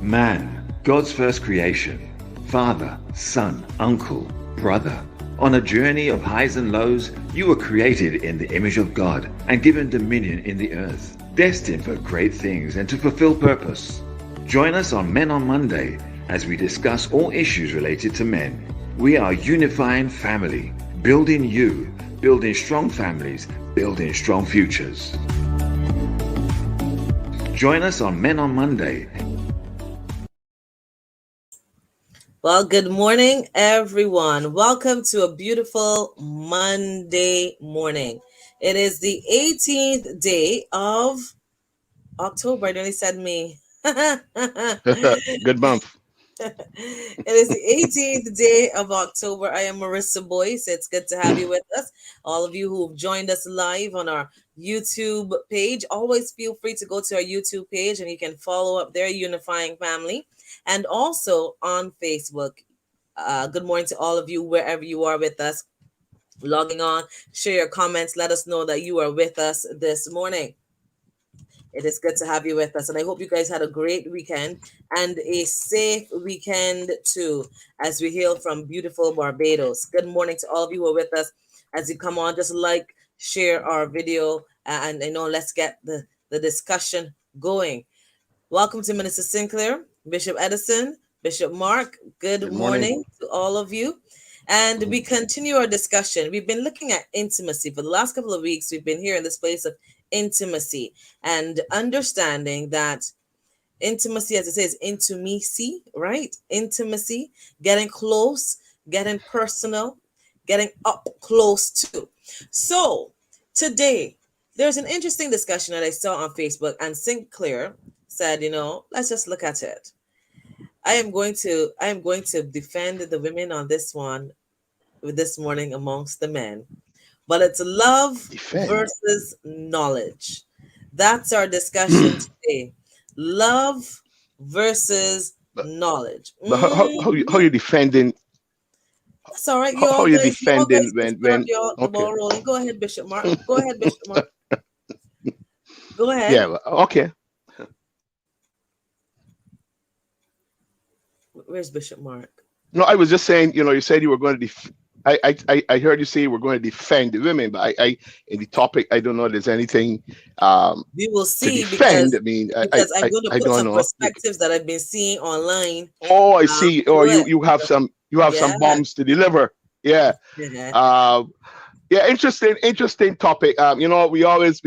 Man, God's first creation. Father, son, uncle, brother. On a journey of highs and lows, you were created in the image of God and given dominion in the earth, destined for great things and to fulfill purpose. Join us on Men on Monday as we discuss all issues related to men. We are unifying family, building you, building strong families, building strong futures. Join us on Men on Monday. Well, good morning, everyone. Welcome to a beautiful Monday morning. It is the 18th day of October. I nearly said May. Good month. It is the 18th day of October. I am Marissa Boyce. It's good to have you with us. All of you who've joined us live on our YouTube page, always feel free to go to our YouTube page and you can follow up there, Unifying Family, and also on Facebook. Good morning to all of you, wherever you are with us, logging on. Share your comments. Let us know that you are with us this morning. It is good to have you with us, and I hope you guys had a great weekend and a safe weekend too, as we hail from beautiful Barbados. Good morning to all of you who are with us. As you come on, just like, share our video, and let's get the discussion going. Welcome to Minister Sinclair, Bishop Edison, Bishop Mark. Good morning to all of you. And we continue our discussion. We've been looking at intimacy for the last couple of weeks. We've been here in this place of intimacy and understanding that intimacy, as it says, intimacy, right? Intimacy, getting close, getting personal, getting up close to. So today, there's an interesting discussion that I saw on Facebook, and Sinclair said, let's just look at it. I am going to defend the women on this one this morning amongst the men. But it's love versus knowledge. That's our discussion today. Love versus knowledge. But how you defending? That's all right. How you defending when the ball rolling? Go ahead, Bishop Mark. Go ahead, Bishop Mark. Go ahead. Yeah. Okay. Where's Bishop Mark? No, I was just saying. You said you were going to I heard you say you were going to defend the women, but I in the topic I don't know if there's anything we will see to defend. because I'm going to put some perspectives that I've been seeing online. Oh, I see. Or you have some some bombs to deliver. Yeah. Yeah, interesting topic. We always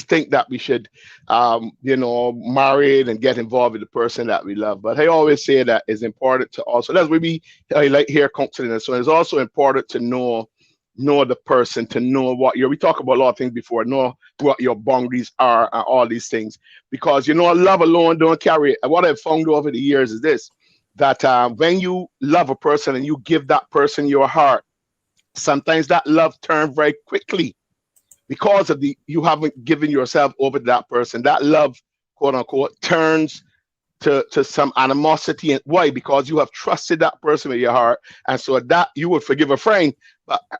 think that we should, marry and get involved with the person that we love. But I always say that it's important to also, that's where I like here counseling. And so it's also important to know the person, to know we talk about a lot of things before, know what your boundaries are and all these things. Because, love alone don't carry it. What I've found over the years is this, that when you love a person and you give that person your heart, sometimes that love turns very quickly because of you haven't given yourself over to that person. That love, quote unquote, turns to some animosity. And why? Because you have trusted that person with your heart, and so that you would forgive a friend,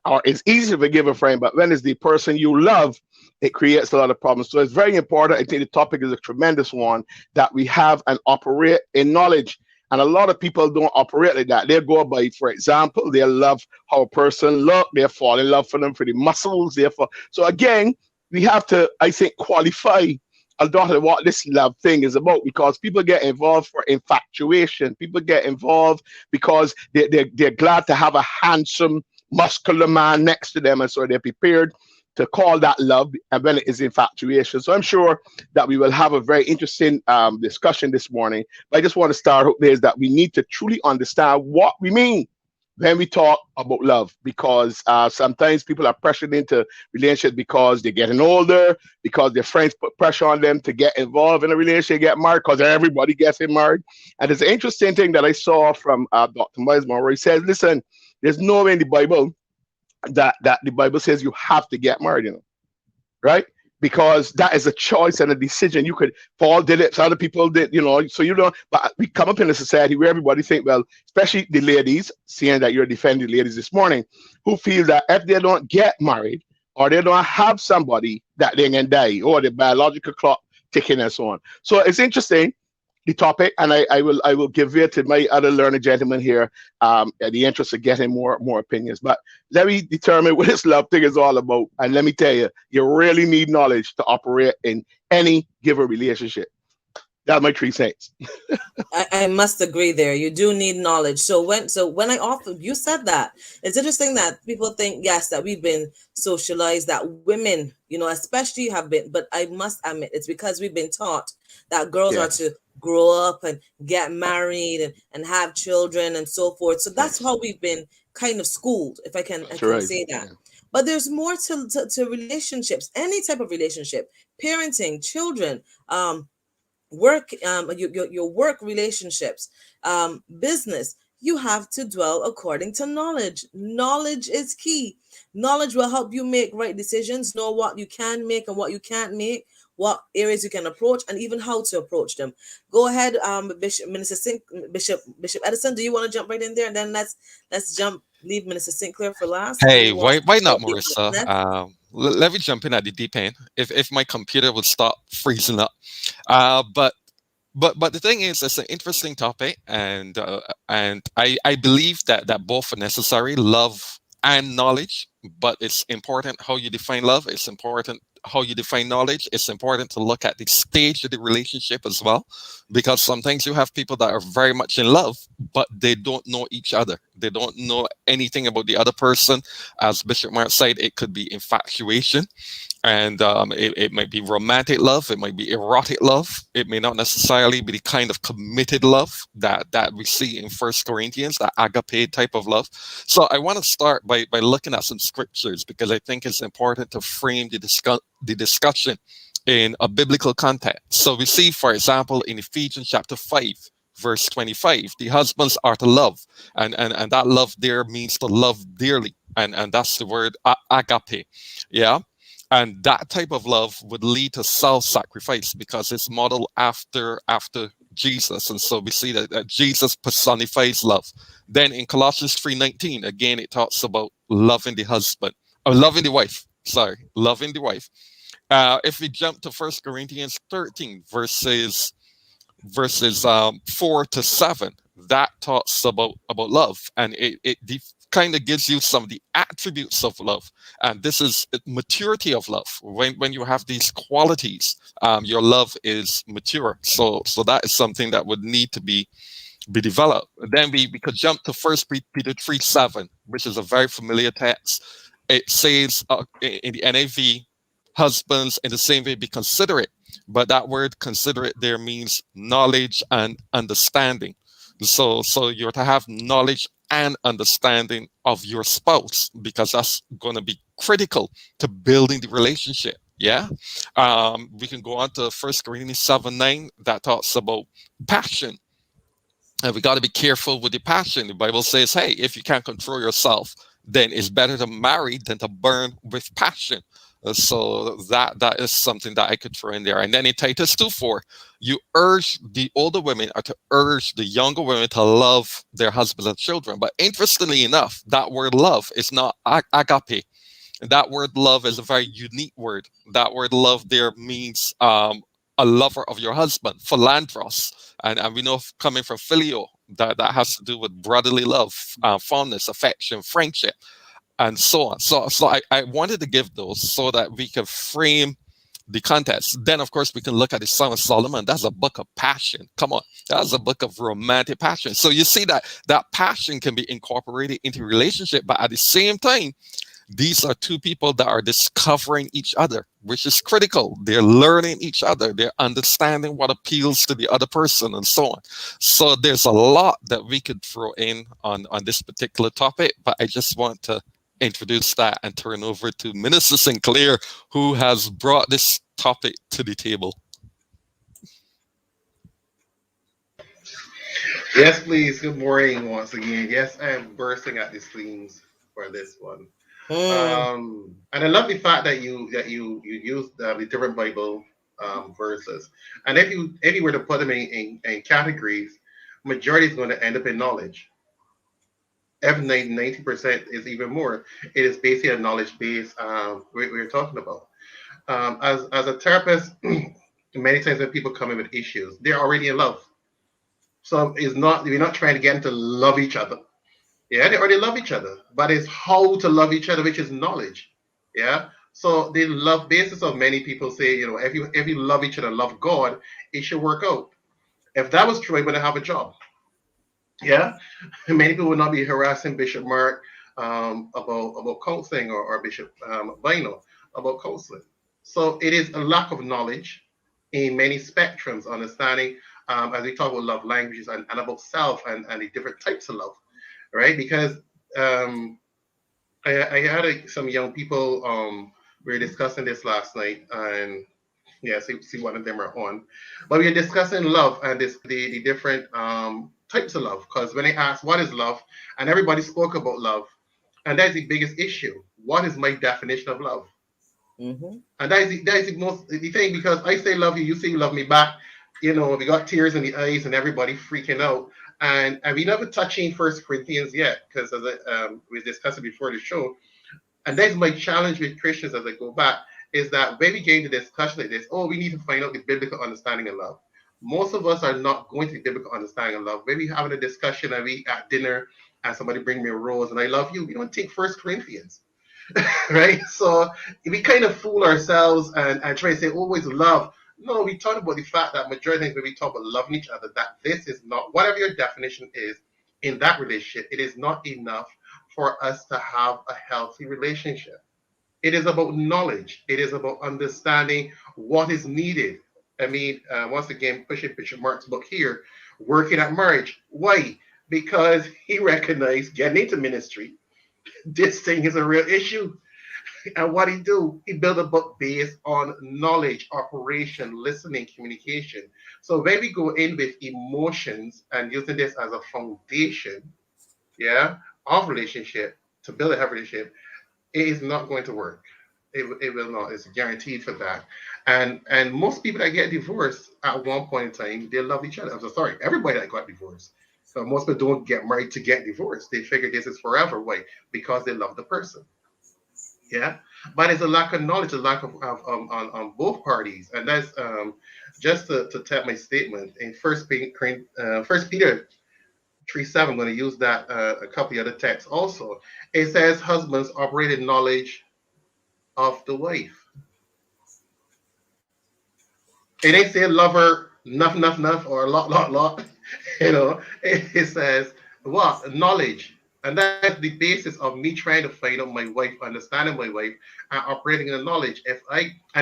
or it's easy to forgive a friend, but when it's the person you love, it creates a lot of problems. So it's very important. I think the topic is a tremendous one, that we have and operate in knowledge. And a lot of people don't operate like that. They go by, for example, they love how a person look. They fall in love for them for the muscles. So again, we have to, I think, qualify a lot of what this love thing is about, because people get involved for infatuation. People get involved because they're glad to have a handsome, muscular man next to them, and so they're prepared to call that love, and when it is infatuation. So I'm sure that we will have a very interesting discussion this morning. But I just want to start out there is that we need to truly understand what we mean when we talk about love, because sometimes people are pressured into relationships because they're getting older, because their friends put pressure on them to get involved in a relationship, get married, because everybody gets married. And there's an interesting thing that I saw from Dr. Miles Monroe. He says, listen, there's nowhere in the Bible that the Bible says you have to get married, right? Because that is a choice and a decision. Paul did it, so other people did, so but we come up in a society where everybody think, well, especially the ladies, seeing that you're defending ladies this morning, who feel that if they don't get married or they don't have somebody, that they can die, or the biological clock ticking and so on. So it's interesting the topic, and I will give it to my other learned gentleman here, in the interest of getting more opinions. But let me determine what this love thing is all about, and let me tell you, you really need knowledge to operate in any given relationship. That's my 3 cents. I must agree there. You do need knowledge. So when I offer you said that, it's interesting that people think, yes, that we've been socialized, that women, especially have been, but I must admit it's because we've been taught that girls are Yes, to grow up and get married and have children and so forth. So that's yes, how we've been kind of schooled, if I that's can right. say that. Yeah, But there's more to relationships, any type of relationship, parenting, children, work, your work relationships, business. You have to dwell according to knowledge. Knowledge is key. Knowledge will help you make right decisions, know what you can make and what you can't make, what areas you can approach, and even how to approach them. Go ahead, Bishop Minister Bishop Edison, do you want to jump right in there, and then let's jump, leave Minister Sinclair for last, and Hey, move on why not, about the Marissa? honest. Let me jump in at the deep end. If my computer would stop freezing up, but but the thing is, it's an interesting topic, and I believe that both are necessary, love and knowledge. But it's important how you define love. It's important how you define knowledge. It's important to look at the stage of the relationship as well, because sometimes you have people that are very much in love, but they don't know each other. They don't know anything about the other person. As Bishop Mark said, it could be infatuation, and it might be romantic love, it might be erotic love, it may not necessarily be the kind of committed love that we see in First Corinthians, that agape type of love. So I want to start by looking at some scriptures, because I think it's important to frame the discussion in a biblical context. So we see, for example, in Ephesians chapter 5, verse 25, the husbands are to love, and that love there means to love dearly, and that's the word agape. Yeah. And that type of love would lead to self-sacrifice, because it's modeled after Jesus. And so we see that Jesus personifies love. Then in Colossians 3:19, again, it talks about loving the husband, or loving the wife, sorry, loving the wife. If we jump to First Corinthians 13, verses 4 to 7, that talks about love, and it kind of gives you some of the attributes of love. And this is maturity of love. When you have these qualities, your love is mature. So that is something that would need to be developed. Then we could jump to First Peter 3:7, which is a very familiar text. It says, in the NAV, husbands in the same way be considerate, but that word considerate there means knowledge and understanding. So you're to have knowledge and understanding of your spouse, because that's going to be critical to building the relationship. Yeah. We can go on to First Corinthians 7:9, that talks about passion. And we got to be careful with the passion. The Bible says, hey, if you can't control yourself, then it's better to marry than to burn with passion. So that is something that I could throw in there. And then in Titus 2:4, you urge the older women are to urge the younger women to love their husbands and children. But interestingly enough, that word love is not agape. That word love is a very unique word. That word love there means a lover of your husband, philandros. And we know, coming from filio, that has to do with brotherly love, fondness, affection, friendship, and so on. So I wanted to give those so that we can frame the context. Then, of course, we can look at the Song of Solomon. That's a book of passion. Come on, that's a book of romantic passion. So you see that passion can be incorporated into relationship, but at the same time, these are two people that are discovering each other, which is critical. They're learning each other. They're understanding what appeals to the other person, and so on. So there's a lot that we could throw in on this particular topic, but I just want to introduce that and turn over to Minister Sinclair, who has brought this topic to the table. Yes, please. Good morning once again. Yes, I am bursting at the seams for this one. Mm, And I love the fact that you used the different Bible verses. And if you were to put them in categories, majority is going to end up in knowledge. If 90% is even more, it is basically a knowledge base we're talking about. As a therapist, many times when people come in with issues, they're already in love. So it's not, we're not trying to get them to love each other. Yeah, they already love each other, but it's how to love each other, which is knowledge. Yeah. So the love basis of many people say, if you love each other, love God, it should work out. If that was true, I wouldn't have a job. Yeah. Many people would not be harassing Bishop Mark about counseling, or Bishop Bynoe about counseling. So it is a lack of knowledge in many spectrums, understanding, as we talk about love languages, and about self, and the different types of love, right? Because um, I had some young people, we were discussing this last night, and yeah, see one of them are on. But we are discussing love and the different types of love. Because when they asked what is love, and everybody spoke about love, and that's the biggest issue. What is my definition of love? Mm-hmm. And that is the most the thing, because I say love you, you say you love me back. We got tears in the eyes and everybody freaking out. And we never touching First Corinthians yet, because as we discussed it before the show, and that's my challenge with Christians as I go back, is that when we get into discussion like this, oh, we need to find out the biblical understanding of love. Most of us are not going to the biblical understanding of love. When we having a discussion and we at dinner and somebody bring me a rose and I love you, we don't take First Corinthians, right? So we kind of fool ourselves and try to say always love. No, we talk about the fact that majority of things when we talk about loving each other, that this is not, whatever your definition is in that relationship, it is not enough for us to have a healthy relationship. It is about knowledge. It is about understanding what is needed. I mean, once again, pushing Bishop Mark's book here, Working at Marriage. Why? Because he recognized getting into ministry, this thing is a real issue. And what he do, he built a book based on knowledge, operation, listening, communication. So when we go in with emotions and using this as a foundation, yeah, of relationship to build a healthy relationship, it is not going to work. It will not. It's guaranteed for that. And most people that get divorced at one point in time, they love each other. I'm so sorry, everybody that got divorced. But most people don't get married to get divorced. They figure this is forever. Why? Because they love the person. Yeah, but it's a lack of knowledge, a lack of on both parties, and that's just to tap my statement in First Peter 3:7. I'm going to use that a couple of other texts also. It says, "Husbands operate in knowledge of the wife." It ain't saying lover, enough, or a lot. It says what knowledge, and that's the basis of me trying to find out my wife, understanding my wife, and operating in the knowledge. And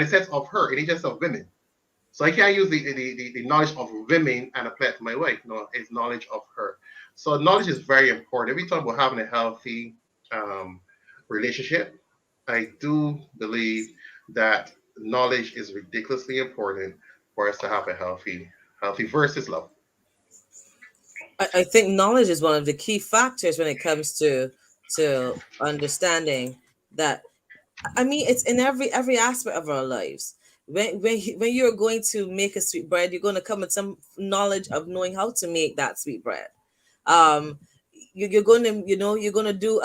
it says of her, it ain't just of women. So I can't use the knowledge of women and apply it to my wife. No, it's knowledge of her. So knowledge is very important. If we talk about having a healthy um, relationship, I do believe that knowledge is ridiculously important for us to have a healthy versus love. I think knowledge is one of the key factors when it comes to understanding that. I mean, it's in every aspect of our lives. When you're going to make a sweet bread, you're going to come with some knowledge of knowing how to make that sweet bread. Um, you're going to you're going to do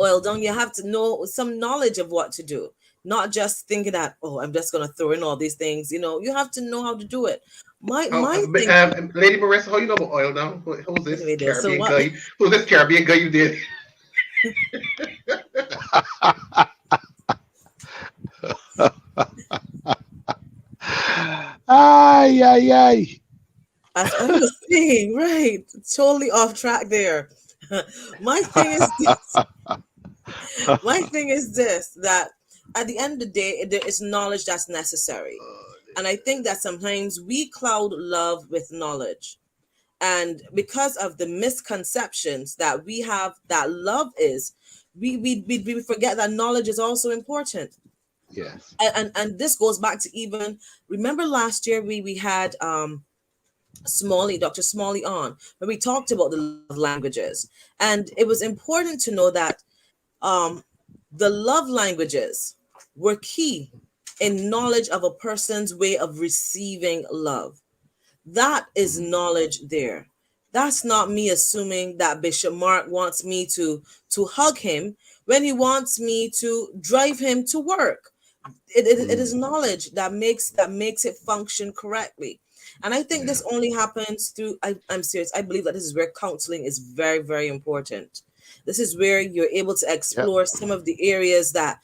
oil down. You have to know some knowledge of what to do, not just thinking that, oh, I'm just going to throw in all these things. You have to know how to do it. My thing. Lady Marissa, how you know about oil now? Who's this Anyway, there. So Caribbean what? guy? Who's this Caribbean guy you did? Ay, ay, ay. As I was saying, right, totally off track there. my thing is this. My thing is this: that at the end of the day, there is knowledge that's necessary, and I think that sometimes we cloud love with knowledge, and because of the misconceptions that we have that love is, we forget that knowledge is also important. Yes. And this goes back to, even remember last year we had Dr. Smalley on, when we talked about the love languages. And it was important to know that um, the love languages were key in knowledge of a person's way of receiving love. That is knowledge there. That's not me assuming that Bishop Mark wants me to hug him when he wants me to drive him to work. It is Mm. knowledge that makes it function correctly. And I think this only happens through, I'm serious. I believe that this is where counseling is very, very important. This is where you're able to Yeah. explore some of the areas that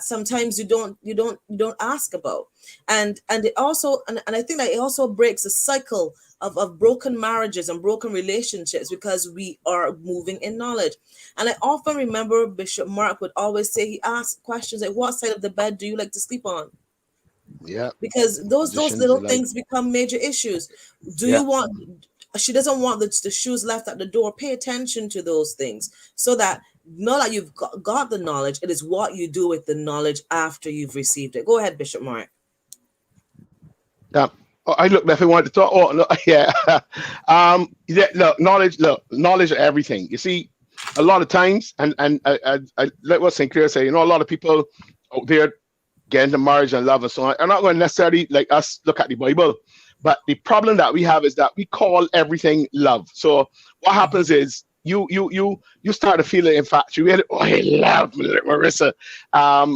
sometimes you don't ask about. And it also, and I think that it also breaks a cycle of broken marriages and broken relationships because we are moving in knowledge. And I often remember Bishop Mark would always say, he asked questions like, what side of the bed do you like to sleep on? Yeah. Because those Positions little you like. things become major issues. Do Yeah. you want, she doesn't want the shoes left at the door. Pay attention to those things so that, not that you've got the knowledge, it is what you do with the knowledge after you've received it. Go ahead, Bishop Mark. Yeah. Oh, I look if I wanted to talk. Oh no, yeah. Yeah. Look, knowledge of everything. You see, a lot of times, and I let what St. Clair say. You know, a lot of people out there get into marriage and love and so on. I'm not going to necessarily like us look at the Bible, but the problem that we have is that we call everything love. So what happens is you start to feel infatuated. Oh, I love Marissa.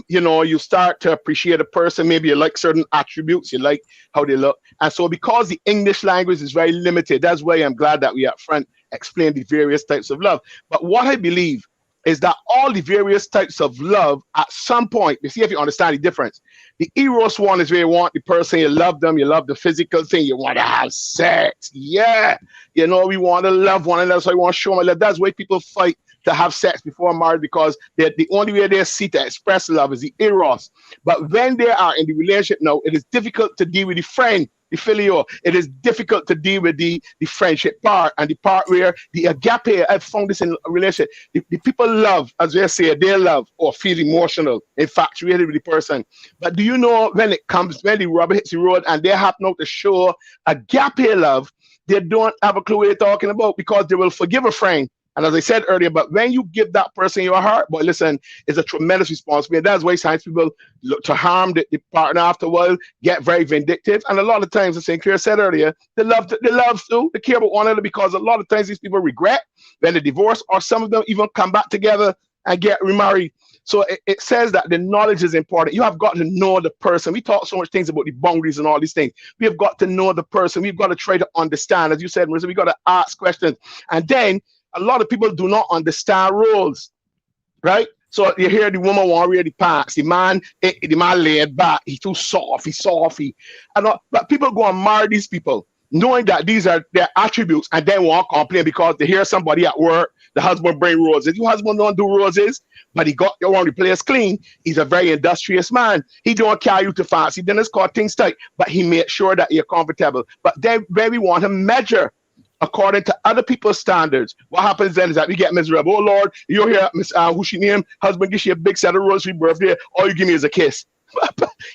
You know, you start to appreciate a person. Maybe you like certain attributes. You like how they look. And so because the English language is very limited, that's why I'm glad that we up front explain the various types of love. But what I believe is that all the various types of love at some point, you see if you understand the difference. The eros one is where you want the person, you love them, you love the physical thing, you want to have sex. Yeah. You know, we want to love one another, so we want to show them love. That's why people fight to have sex before marriage, because the only way they see to express love is the eros. But when they are in the relationship now, it is difficult to deal with the friend, the filio. It is difficult to deal with the friendship part, and the part where the agape. I found this in a relationship. The people love, as they say, they love or feel emotional, infatuated with the person. But do you know when the rubber hits the road and they happen out to show agape love, they don't have a clue what they're talking about, because they will forgive a friend. And as I said earlier, but when you give that person your heart, but listen, it's a tremendous responsibility. That's why science people look to harm the partner after a while, get very vindictive. And a lot of times, as St. Clair said earlier, they love to, they care about one another, because a lot of times these people regret when they divorce, or some of them even come back together and get remarried. So it says that the knowledge is important. You have got to know the person. We talk so much things about the boundaries and all these things. We have got to know the person. We've got to try to understand. As you said, Marissa, we've got to ask questions. And then a lot of people do not understand roles, right? So you hear the woman want to wear the pants, the man laid back, he's too soft, but people go and marry these people, knowing that these are their attributes, and then won't complain because they hear somebody at work, the husband bring roses. Your husband don't do roses, but he got your the place clean. He's a very industrious man. He don't carry you to fancy dinners, call things tight, but he made sure that you're comfortable. But then when we want to measure according to other people's standards, what happens then is that we get miserable. Oh Lord, you're here, Miss who she named, husband gives you a big set of roses for your birthday, all you give me is a kiss.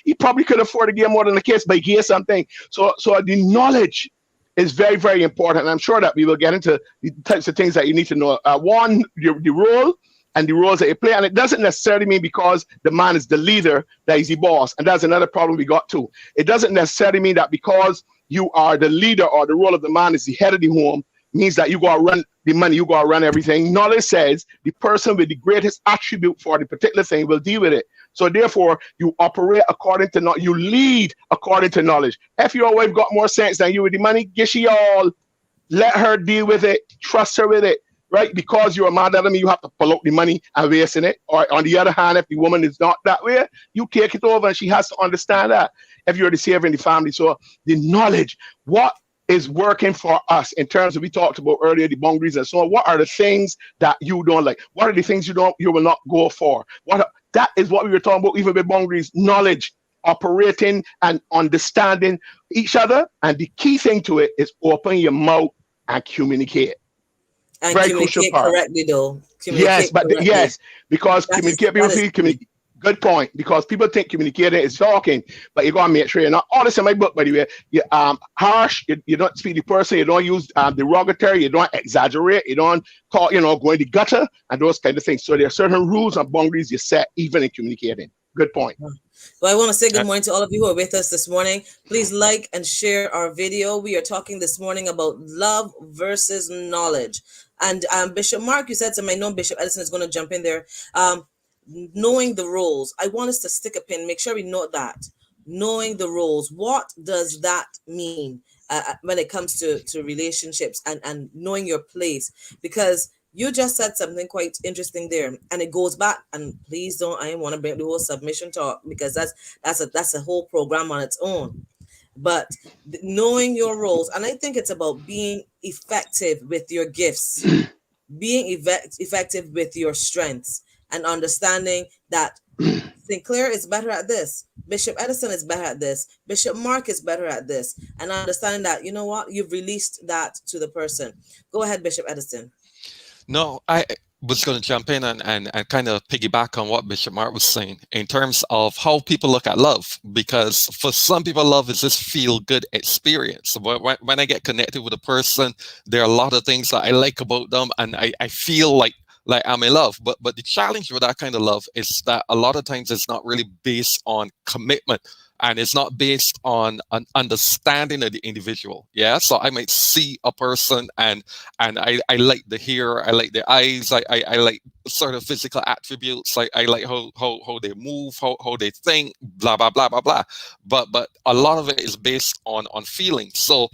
He probably could afford to give more than a kiss, but he gave something. So the knowledge is very, very important. And I'm sure that we will get into the types of things that you need to know. One, the role and the roles that you play. And it doesn't necessarily mean because the man is the leader that he's the boss. And that's another problem we got too. It doesn't necessarily mean that because you are the leader or the role of the man is the head of the home means that you got to run the money, you got to run everything. Knowledge says the person with the greatest attribute for the particular thing will deal with it. So therefore, you operate according to knowledge, you lead according to knowledge. If your wife got more sense than you with the money, get she all, let her deal with it, trust her with it, right? Because you're a man, that doesn't mean you have to pull out the money and waste in it. Or on the other hand, if the woman is not that way, you take it over and she has to understand that if you're the savior in the family. So the knowledge, what is working for us in terms of, we talked about earlier, the boundaries and so on. What are the things that you don't like? What are the things you will not go for? That is what we were talking about, even with boundaries, knowledge, operating and understanding each other. And the key thing to it is open your mouth and communicate. And very communicate crucial part. correctly, though. Yes, but yes, because communicate. Good point. Because people think communicating is talking, but you gotta make sure you're not. All this in my book, by the way. You harsh. You don't speak the person. You don't use derogatory. You don't exaggerate. You don't call. Go in the gutter and those kind of things. So there are certain rules and boundaries you set even in communicating. Good point. Well, I want to say good morning to all of you who are with us this morning. Please like and share our video. We are talking this morning about love versus knowledge. And Bishop Mark, you said something. I know Bishop Edison is going to jump in there. Knowing the roles. I want us to stick a pin. Make sure we note that. Knowing the roles. What does that mean? when it comes to relationships and knowing your place, because you just said something quite interesting there, and it goes back. And please don't, I want to bring the whole submission talk, because that's a whole program on its own. But knowing your roles, and I think it's about being effective with your gifts, being effective with your strengths, and understanding that Sinclair is better at this, Bishop Edison is better at this, Bishop Mark is better at this, and understanding that, you know what, you've released that to the person. Go ahead, Bishop Edison. No, I was going to jump in and kind of piggyback on what Bishop Mark was saying in terms of how people look at love. Because for some people, love is this feel good experience. When I get connected with a person, there are a lot of things that I like about them, and I feel like I'm in love. But the challenge with that kind of love is that a lot of times it's not really based on commitment. And it's not based on an understanding of the individual. Yeah. So I might see a person and I like the hair, I like the eyes, I like certain physical attributes, like I like how they move, how they think, blah blah blah blah blah. But a lot of it is based on feelings. So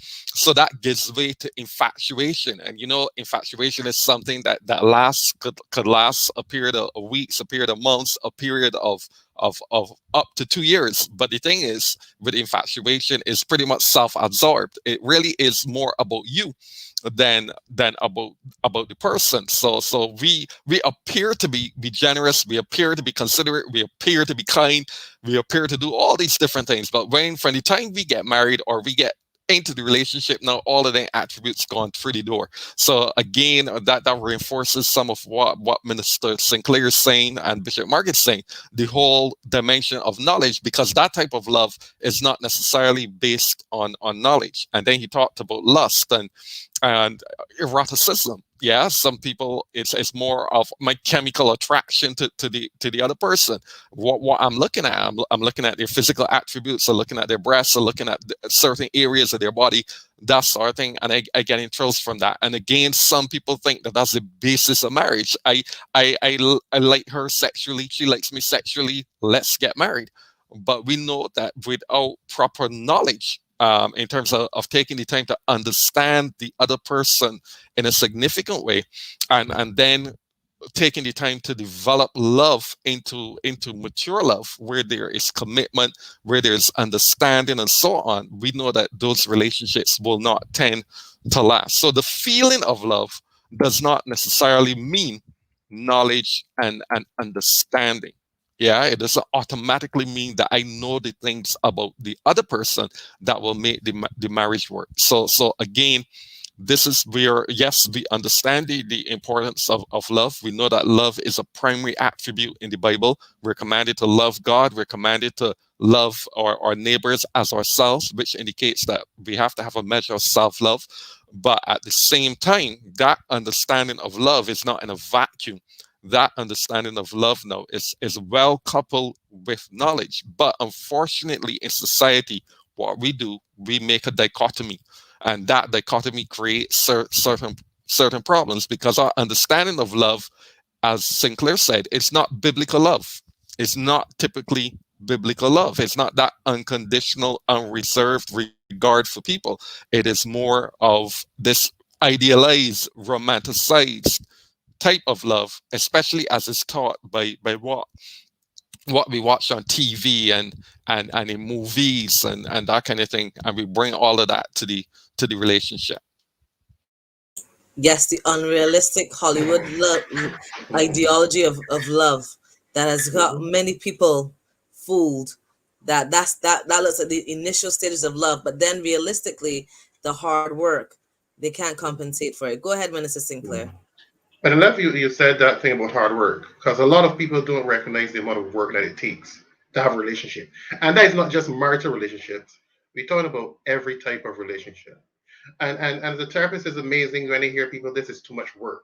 that gives way to infatuation. And infatuation is something that lasts could last a period of weeks, a period of months, a period of up to 2 years. But the thing is, with infatuation, is pretty much self-absorbed. It really is more about you than about the person. So we appear to be generous, we appear to be considerate, we appear to be kind, we appear to do all these different things. But when from the time we get married or we get into the relationship, now all of the attributes gone through the door. So again, that reinforces some of what Minister Sinclair is saying and Bishop Mark is saying, the whole dimension of knowledge, because that type of love is not necessarily based on knowledge. And then he talked about lust and eroticism. Yeah, some people it's more of my chemical attraction to the other person. What I'm looking at, I'm looking at their physical attributes, I'm looking at their breasts, I'm looking at certain areas of their body, that sort of thing, and I get interest from that. And again, some people think that that's the basis of marriage. I like her sexually, she likes me sexually, let's get married. But we know that without proper knowledge, in terms of taking the time to understand the other person in a significant way, and then taking the time to develop love into mature love, where there is commitment, where there's understanding, and so on, we know that those relationships will not tend to last. So the feeling of love does not necessarily mean knowledge and understanding. Yeah, it doesn't automatically mean that I know the things about the other person that will make the marriage work. So again, this is where, yes, we understand the importance of love. We know that love is a primary attribute in the Bible. We're commanded to love God. We're commanded to love our neighbors as ourselves, which indicates that we have to have a measure of self-love. But at the same time, that understanding of love is not in a vacuum. That understanding of love now is well coupled with knowledge. But unfortunately, in society, what we do, we make a dichotomy, and that dichotomy creates certain problems, because our understanding of love, as Sinclair said, it's not biblical love. It's not typically biblical love. It's not that unconditional, unreserved regard for people. It is more of this idealized, romanticized type of love, especially as it's taught by what we watch on TV and in movies and that kind of thing, and we bring all of that to the relationship. Yes, the unrealistic Hollywood ideology of love that has got many people fooled. That looks at the initial stages of love, but then realistically, the hard work, they can't compensate for it. Go ahead, Minister Sinclair. But I love you said that thing about hard work, because a lot of people don't recognize the amount of work that it takes to have a relationship. And that is not just marital relationships. We're talking about every type of relationship. And the therapist is amazing when I hear people, this is too much work.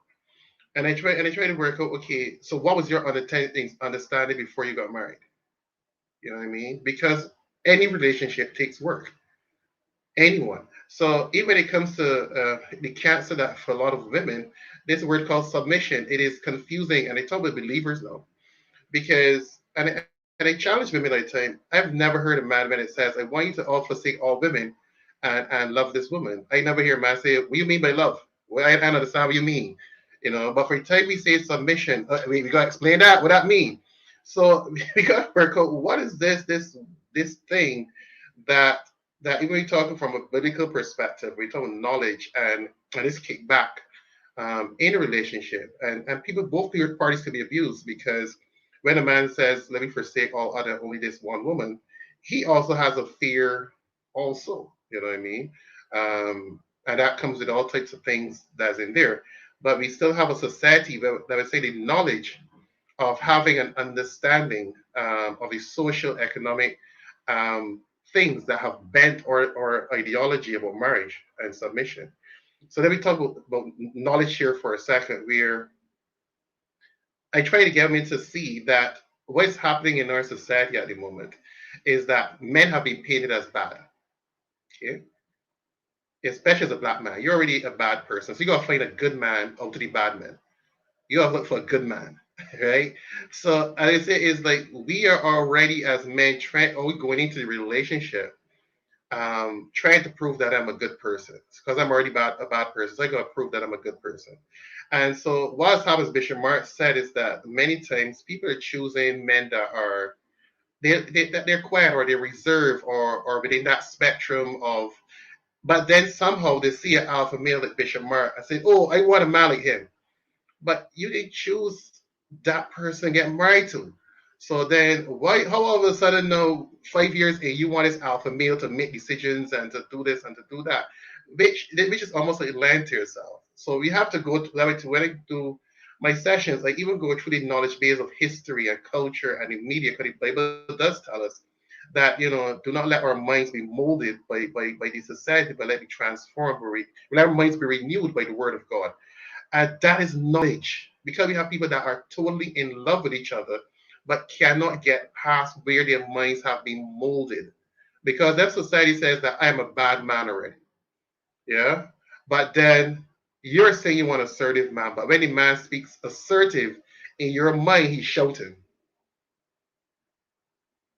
And I try to work out, okay, so what was your understanding before you got married? You know what I mean? Because any relationship takes work. Anyone. So even when it comes to the cancer that for a lot of women, this word called submission, it is confusing, and I talk with believers now, because and I challenge women all the time. I've never heard a man when it says, "I want you to all forsake all women and love this woman. I never hear a man say, "What do you mean by love?" Well, I understand what you mean, But for the time we say submission, we gotta explain that. What that mean? So we gotta work out what is this thing that even we talking from a biblical perspective, we talking knowledge and this kickback in a relationship, and people, both parties can be abused because when a man says, "Let me forsake all other, only this one woman," he also has a fear, also. You know what I mean? And that comes with all types of things that's in there. But we still have a society that would say the knowledge of having an understanding of the social economic um, things that have bent or ideology about marriage and submission. So let me talk about knowledge here for a second, where I try to get them to see that what's happening in our society at the moment is that men have been painted as bad. Okay? Especially as a black man. You're already a bad person. So you gotta find a good man out of the bad men. You gotta look for a good man. Right? So as I say, is like we are already as men trying going into the relationship trying to prove that I'm a good person because I'm already a bad person. So I gotta prove that I'm a good person. And so what happens, Bishop Mark said, is that many times people are choosing men that are they're quiet or they're reserved or within that spectrum of, but then somehow they see an alpha male like Bishop Mark and say, "Oh, I want a man like him." But you didn't choose that person to get married to. So then why how all of a sudden now 5 years in you want this alpha male to make decisions and to do this and to do that, which is almost like lying to yourself. So we have to go to that way to when I do my sessions, I even go through the knowledge base of history and culture and the media, because the Bible does tell us that do not let our minds be molded by the society, but let it be transformed, let our minds be renewed by the word of God. That is knowledge, because we have people that are totally in love with each other, but cannot get past where their minds have been molded. Because that society says that I'm a bad man already. Yeah. But then you're saying you want assertive man, but when the man speaks assertive, in your mind, he's shouting.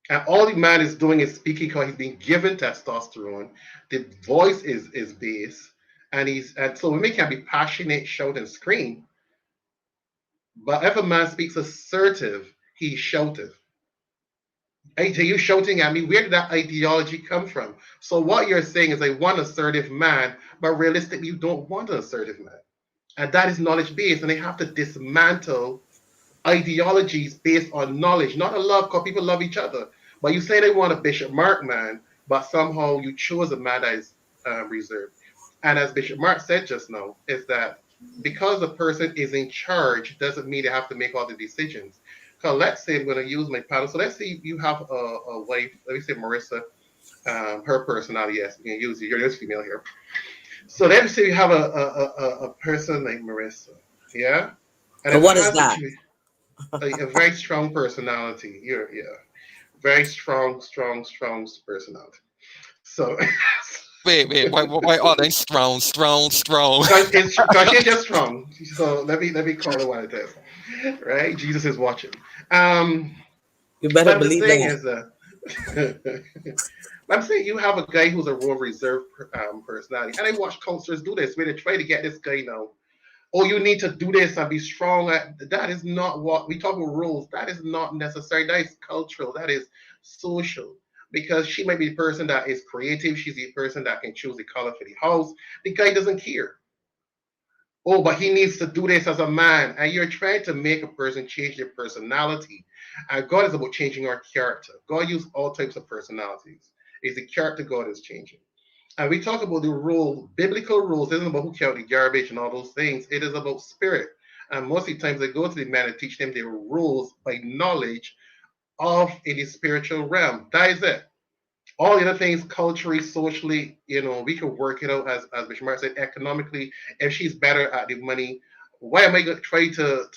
And all the man is doing is speaking because he's being given testosterone. The voice is bass. And so women can be passionate, shout, and scream. But if a man speaks assertive, he's shoutive. Hey, you shouting at me? Where did that ideology come from? So what you're saying is I want an assertive man, but realistically, you don't want an assertive man. And that is knowledge based. And they have to dismantle ideologies based on knowledge, not a love, because people love each other. But you say they want a Bishop Mark man, but somehow you chose a man that is reserved. And as Bishop Mark said just now, is that because a person is in charge doesn't mean they have to make all the decisions. Because let's say I'm going to use my panel. So let's say you have a wife, let me say Marissa, her personality, yes, you can use it. You're just female here. So let's say you have a person like Marissa, yeah? And And what is that? a very strong personality. Yeah, very strong personality. So Wait, why are they strong? because she's just strong. So let me call it what it is. Right? Jesus is watching. You better But the believe thing that. is I'm saying you have a guy who's a real reserved personality, and I watch counselors do this where they try to get this guy now. Oh, you need to do this and be strong. That is not what we talk about rules. That is not necessary. That is cultural. That is social. Because she might be the person that is creative. She's the person that can choose the color for the house. The guy doesn't care. Oh, but he needs to do this as a man. And you're trying to make a person change their personality. And God is about changing our character. God used all types of personalities. It's the character God is changing. And we talk about the rule, biblical rules. It isn't about who count the garbage and all those things. It is about spirit. And most of the times they go to the man and teach them their rules by knowledge of in the spiritual realm. That is it. All the other things, culturally, socially, we can work it out as Bishop Mark said, economically. If she's better at the money, why am I going to try to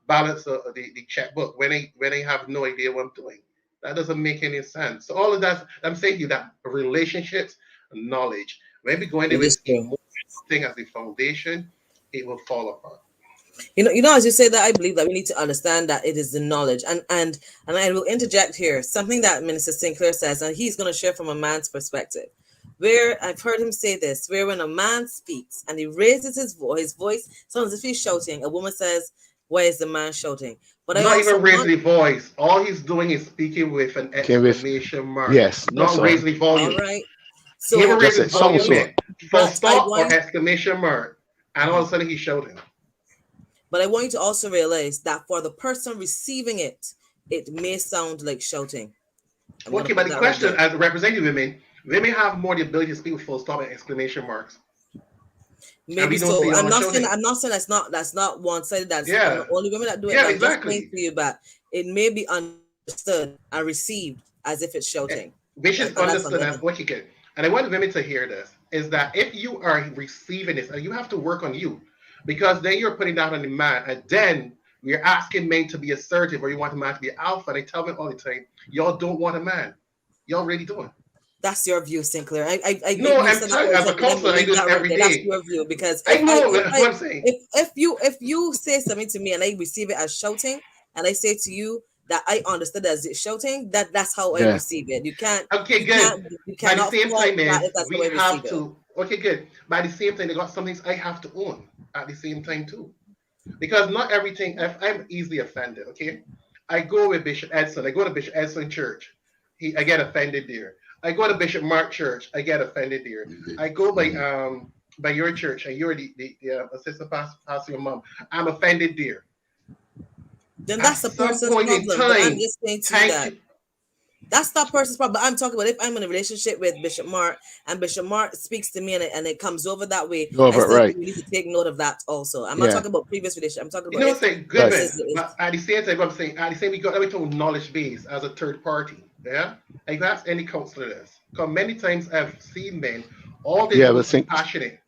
balance the checkbook when I have no idea what I'm doing? That doesn't make any sense. So all of that, I'm saying to you that relationships, knowledge, when we go in there It is with true. emotional thing as the foundation, it will fall apart. As you say that, I believe that we need to understand that it is the knowledge, and I will interject here something that Minister Sinclair says, and he's going to share from a man's perspective. where I've heard him say this, where when a man speaks and he raises his voice, sounds as if he's shouting, a woman says, "Why is the man shouting?" But I Not also even raising want, the voice. All he's doing is speaking with an Okay, with exclamation mark. yes, that's Not all. raising the all volume. right. He never So, Just raises it sounds volume so. yet. Full but I stop or want, exclamation mark. And all of a sudden he's shouting. but I want you to also realize that for the person receiving it, it may sound like shouting. I'm gonna Okay, but put the that right question, there. as representing women have more the ability to speak with full stop and exclamation marks. And Maybe we don't see so. it I'm all not saying shouting. that's not one sided. That's Yeah. only women that do it. Yeah, But I'm just saying exactly. to you that it may be understood and received as if it's shouting, Which is and that's on understood as women. what you get. And I want women to hear this is that if you are receiving this, and you have to work on you, because then you're putting that on the man, and then we're asking men to be assertive, or you want a man to be alpha. And I tell men all the time, y'all don't want a man. Y'all really don't. That's your view, Sinclair. I No, you I'm said that telling you, as a urgently. Let me counselor, I leave do this that right every there. That's day. your view. Because I know, that's what I'm saying. if you say something to me and I receive it as shouting, and I say to you that I understood as it shouting, that's how I Yeah. receive it. Okay, good. You By the cannot same fault time, that is if that's we how I receive have it. to. Okay, good. By the same time, they got some things I have to own at the same time too, because not everything. If I'm easily offended, okay, I go with Bishop Edson. I go to Bishop Edson Church. I get offended there. I go to Bishop Mark Church. I get offended there. I go by your church, and you're the assistant pastor, your mom. I'm offended there. Then At that's the some person's point in problem. But I'm time, just saying to you thank that you. that's that person's problem. I'm talking about if I'm in a relationship with Bishop Mark and Bishop Mark speaks to me and it comes over that way, Go I over it, still right. think we need to take note of that also. I'm not Yeah. talking about previous relationship. I'm talking You about know, if say good Right. this man, is but at the same time, I'm saying at the same we got every total knowledge base as a third party. Yeah, and you ask any counselor this. Because many times I've seen men, all they Yeah, do but is be think passionate,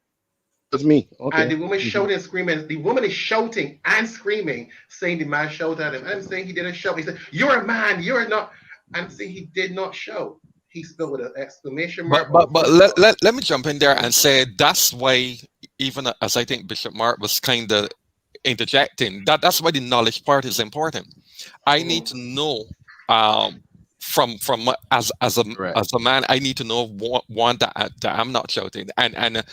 it's me. and Okay. the woman shouting and screaming. The woman is shouting and screaming, saying the man shouted at him. I'm saying he didn't shout. He said, "You're a man. You're not." I'm saying he did not shout. He spelled with an exclamation But mark or but a but full let, stop. let, let me jump in there and say that's why, even as I think Bishop Mark was kind of interjecting, that's why the knowledge part is important. I need to Mhm. know, Correct. as a man, I need to know one that I'm not shouting, and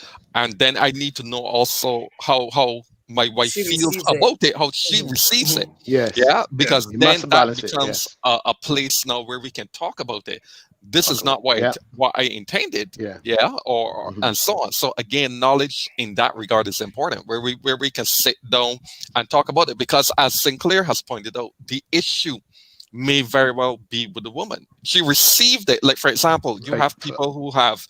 then I need to know also how my wife she feels receives it. about it, how she Mhm. receives it. Mhm. Yes. Yeah, Yeah. because You then must that balance it. becomes Yes. a place now where we can talk about it. This Talk is about not it. Yeah. what I intended. Yeah. Yeah, or Hmm. and so on. So again, knowledge in that regard is important, where we can sit down and talk about it. Because as Sinclair has pointed out, the issue may very well be with the woman. She received it. Like for example, you Right. have people who have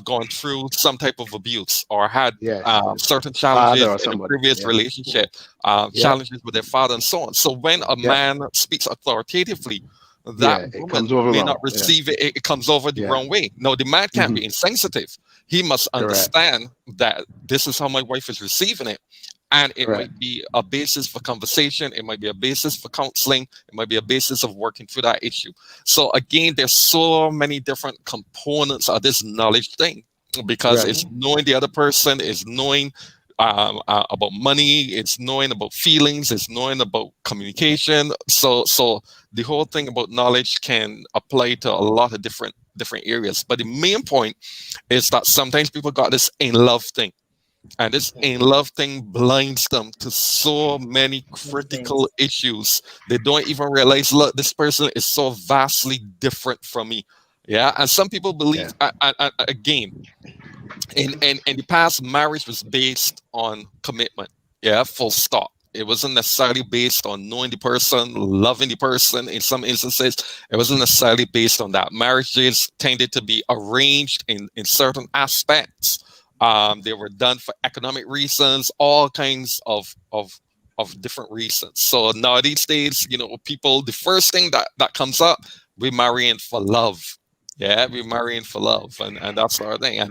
gone through some type of abuse or had Yes. certain Father challenges or in a somebody. previous Yeah. relationship, Yep. challenges with their father and so on. So when a Yep. man speaks authoritatively, that Yeah. It comes woman over may not wrong. Yeah. receive it. It comes over the Yeah. wrong way. No, the man can't Hmm. be insensitive. He must Correct. understand that this is how my wife is receiving it. And it Correct. might be a basis for conversation. It might be a basis for counseling. It might be a basis of working through that issue. So again, there's so many different components of this knowledge thing, because Right. it's Mhm. knowing the other person, it's knowing about money, it's knowing about feelings, it's knowing about communication. So the whole thing about knowledge can apply to a lot of different areas. But the main point is that sometimes people got this in love thing, and this in Mhm. love thing blinds them to so many Other critical things. issues. They don't even realize, look, this person is so vastly different from me. Yeah. And some people Yeah. believe, again, in the past, marriage was based on commitment. Yeah, full stop. It wasn't necessarily based on knowing the person, loving the person. In some instances, it wasn't necessarily based on that. Marriages tended to be arranged in certain aspects. They were done for economic reasons, all kinds of different reasons. So now these days, people, the first thing that comes up, we're marrying for love. Yeah, we're marrying for love, and that's our thing. And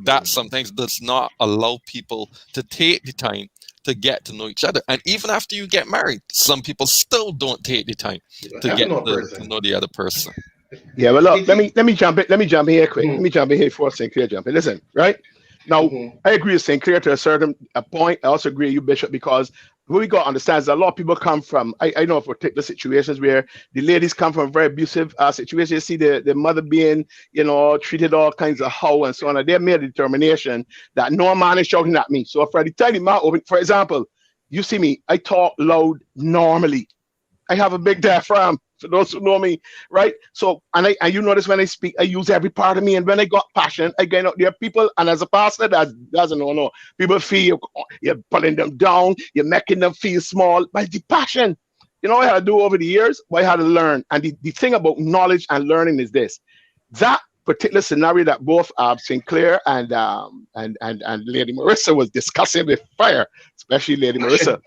that sometimes does not allow people to take the time to get to know each other. And even after you get married, some people still don't take the time to I don't get know a to person. know the other person. Yeah. Well, look. Did Let you? me let me jump in. Let me jump in here quick. Let Mhm. me jump in here before Sinclair jump in. Listen. Right now, Mhm. I agree with Sinclair to a certain a point. I also agree with you, Bishop, because what we got to understand is a lot of people come from, I know of particular situations where the ladies come from very abusive situations. You see the mother being, treated all kinds of how and so on. And they made a determination that no man is shouting at me. So for the tiny man, for example, you see me, I talk loud normally. I have a big diaphragm, for those who know me, right? So, and you notice when I speak, I use every part of me. And when I got passion, again, there are people, and as a pastor, that doesn't know. People feel you're pulling them down, you're making them feel small. But the passion, what I had to do over the years? What I had to learn. And the thing about knowledge and learning is this. That particular scenario that both Sinclair and Lady Marissa was discussing with fire, especially Lady Marissa.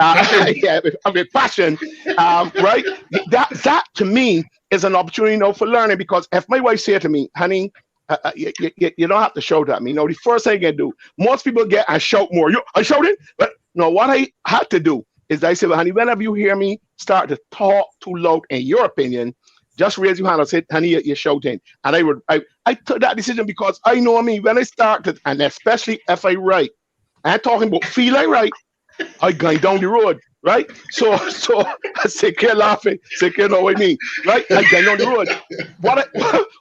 Yeah, with passion, right? That to me is an opportunity for learning, because if my wife said to me, honey, you don't have to shout at me. No, the first thing I can do, most people get and shout more. I shouting, but no, what I had to do is I said, well, honey, whenever you hear me start to talk too loud in your opinion, just raise your hand and say, honey, you're shouting. And I took that decision because I know me when I started, and especially if I write, I'm talking about feel I write, I going down the road, right? So I say, "Care laughing, say, care know what I mean, right?" I going down the road.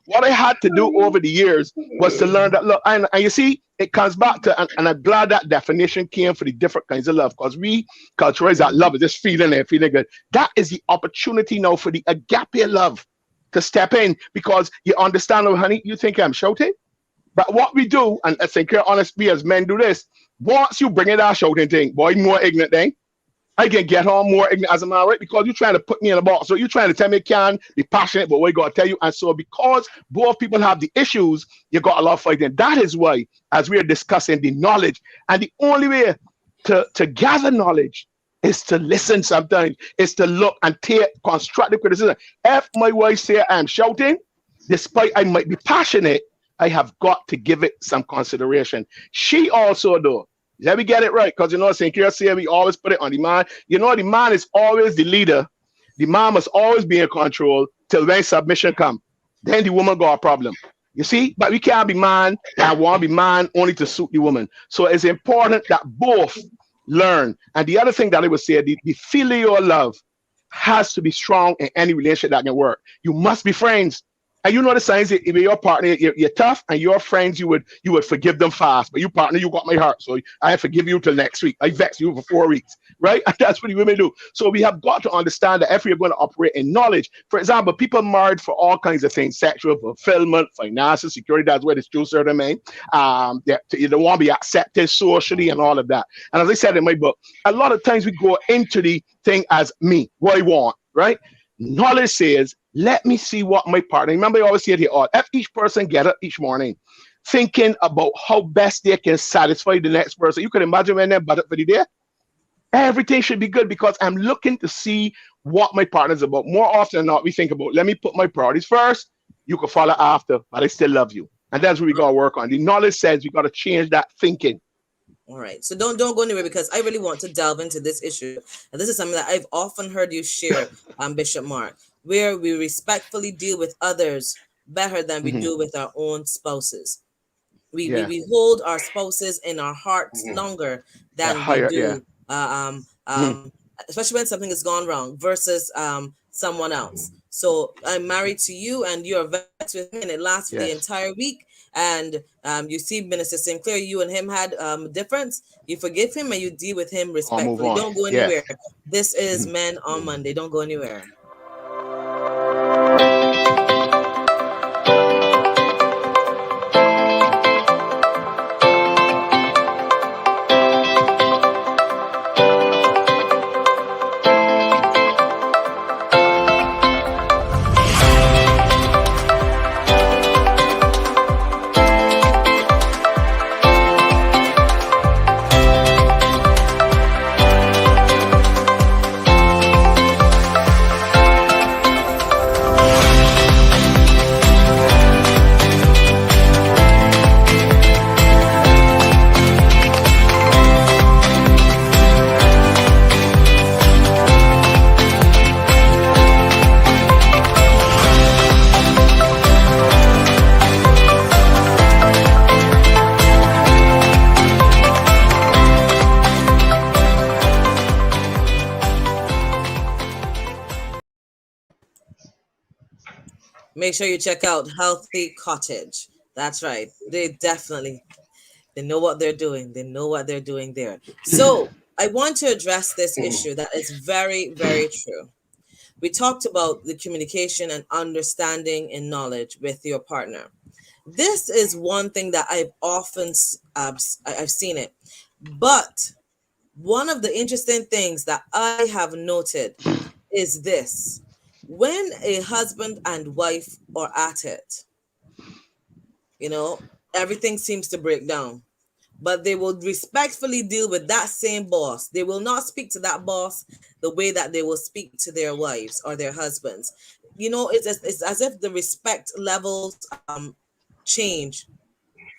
What I had to do over the years was to learn that look, and you see, it comes back to, and I'm glad that definition came for the different kinds of love, because we culturalize that love is just feeling good. That is the opportunity now for the agape love to step in, because you understand, oh, honey, you think I'm shouting? But what we do, and I think honestly as men do this, once you bring it that shouting thing, boy, more ignorant thing, I can get on more ignorant as a man, right? Because you're trying to put me in a box. So you're trying to tell me I can be passionate, but what I got to tell you. And so because both people have the issues, you got a lot of fighting. That is why, as we are discussing the knowledge, and the only way to gather knowledge is to listen sometimes, is to look and take constructive criticism. If my wife say I'm shouting, despite I might be passionate, I have got to give it some consideration. She also, though, let me get it right, because St. Clair say we always put it on the man. The man is always the leader. The man must always be in control till when submission comes. Then the woman got a problem. You see, but we can't be man and want to be man only to suit the woman. So it's important that both learn. And the other thing that I would say, the filial love has to be strong in any relationship that can work. You must be friends. And the signs that if your partner, you're tough, and your friends, you would forgive them fast. But you partner, you got my heart, so I forgive you till next week. I vex you for 4 weeks, right? And that's what the women do. So we have got to understand that if we're going to operate in knowledge, for example, people married for all kinds of things, sexual fulfillment, finances, security, that's where it's true, certain men. They want to be accepted socially and all of that. And as I said in my book, a lot of times we go into the thing as me, what I want, right? Knowledge says, let me see what my partner, remember I always say it here, if each person get up each morning thinking about how best they can satisfy the next person, you can imagine when they're butted for the day, everything should be good, because I'm looking to see what my partner's about. More often than not, we think about, let me put my priorities first, you can follow after, but I still love you. And that's what we got to work on. The knowledge says we got to change that thinking. All right. So don't go anywhere, because I really want to delve into this issue. And this is something that I've often heard you share, Bishop Mark, where we respectfully deal with others better than we do with our own spouses. We hold our spouses in our hearts longer than we do, especially when something has gone wrong versus someone else. So I'm married to you, and you're vexed with me, and it lasts for the entire week. And you see, Minister Sinclair, you and him had a difference. You forgive him and you deal with him respectfully. Don't go anywhere. This is Men on Monday. Don't go anywhere. Make sure you check out Healthy Cottage. That's right. They know what they're doing. They know what they're doing there. So I want to address this issue that is very, very true. We talked about the communication and understanding and knowledge with your partner. This is one thing that I've often I've seen it. But one of the interesting things that I have noted is this. When a husband and wife are at it, you know, everything seems to break down. But they will respectfully deal with that same boss. They will not speak to that boss the way that they will speak to their wives or their husbands. It's as if the respect levels change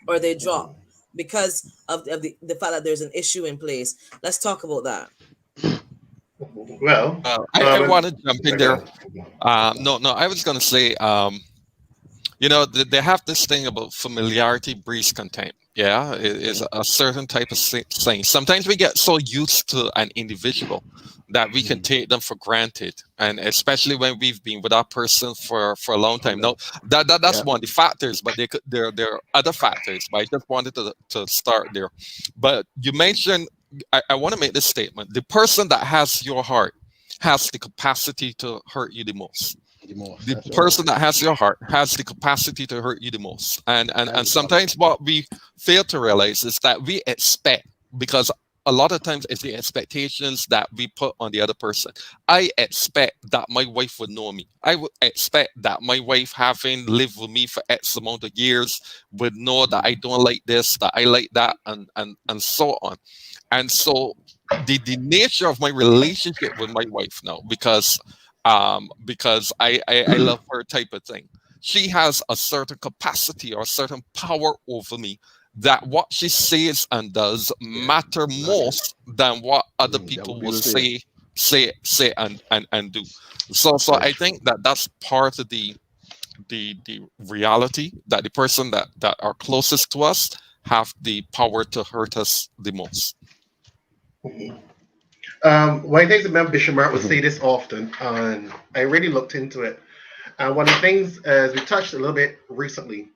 or they drop because of the fact that there's an issue in place. Let's talk about that. Well, I want to jump in there. again, No, I was going to say, they have this thing about familiarity breeds contempt. Yeah, it is a certain type of thing. Sometimes we get so used to an individual that we can take them for granted, and especially when we've been with that person for a long time. No, that's Yeah. one of the factors, but there are other factors. But I just wanted to start there. But you mentioned, I want to make this statement: the person that has your heart has the capacity to hurt you the most. The most. The That's right. person that has your heart has the capacity to hurt you the most. And That's the problem. sometimes what we fail to realize is that we expect, because a lot of times it's the expectations that we put on the other person. I expect that my wife would know me. I would expect that my wife, having lived with me for X amount of years, would know that I don't like this, that I like that, and so on. And so the nature of my relationship with my wife now, because I love her type of thing. She has a certain capacity or a certain power over me, that what she says and does Yeah. matter Exactly. most than what other That people would be will the thing. say and do. So Very I true. think that that's part of the reality, that the person that are closest to us have the power to hurt us the most. one of the things, remember Bishop Mark would say this often, and I really looked into it. And one of the things, as we touched a little bit recently,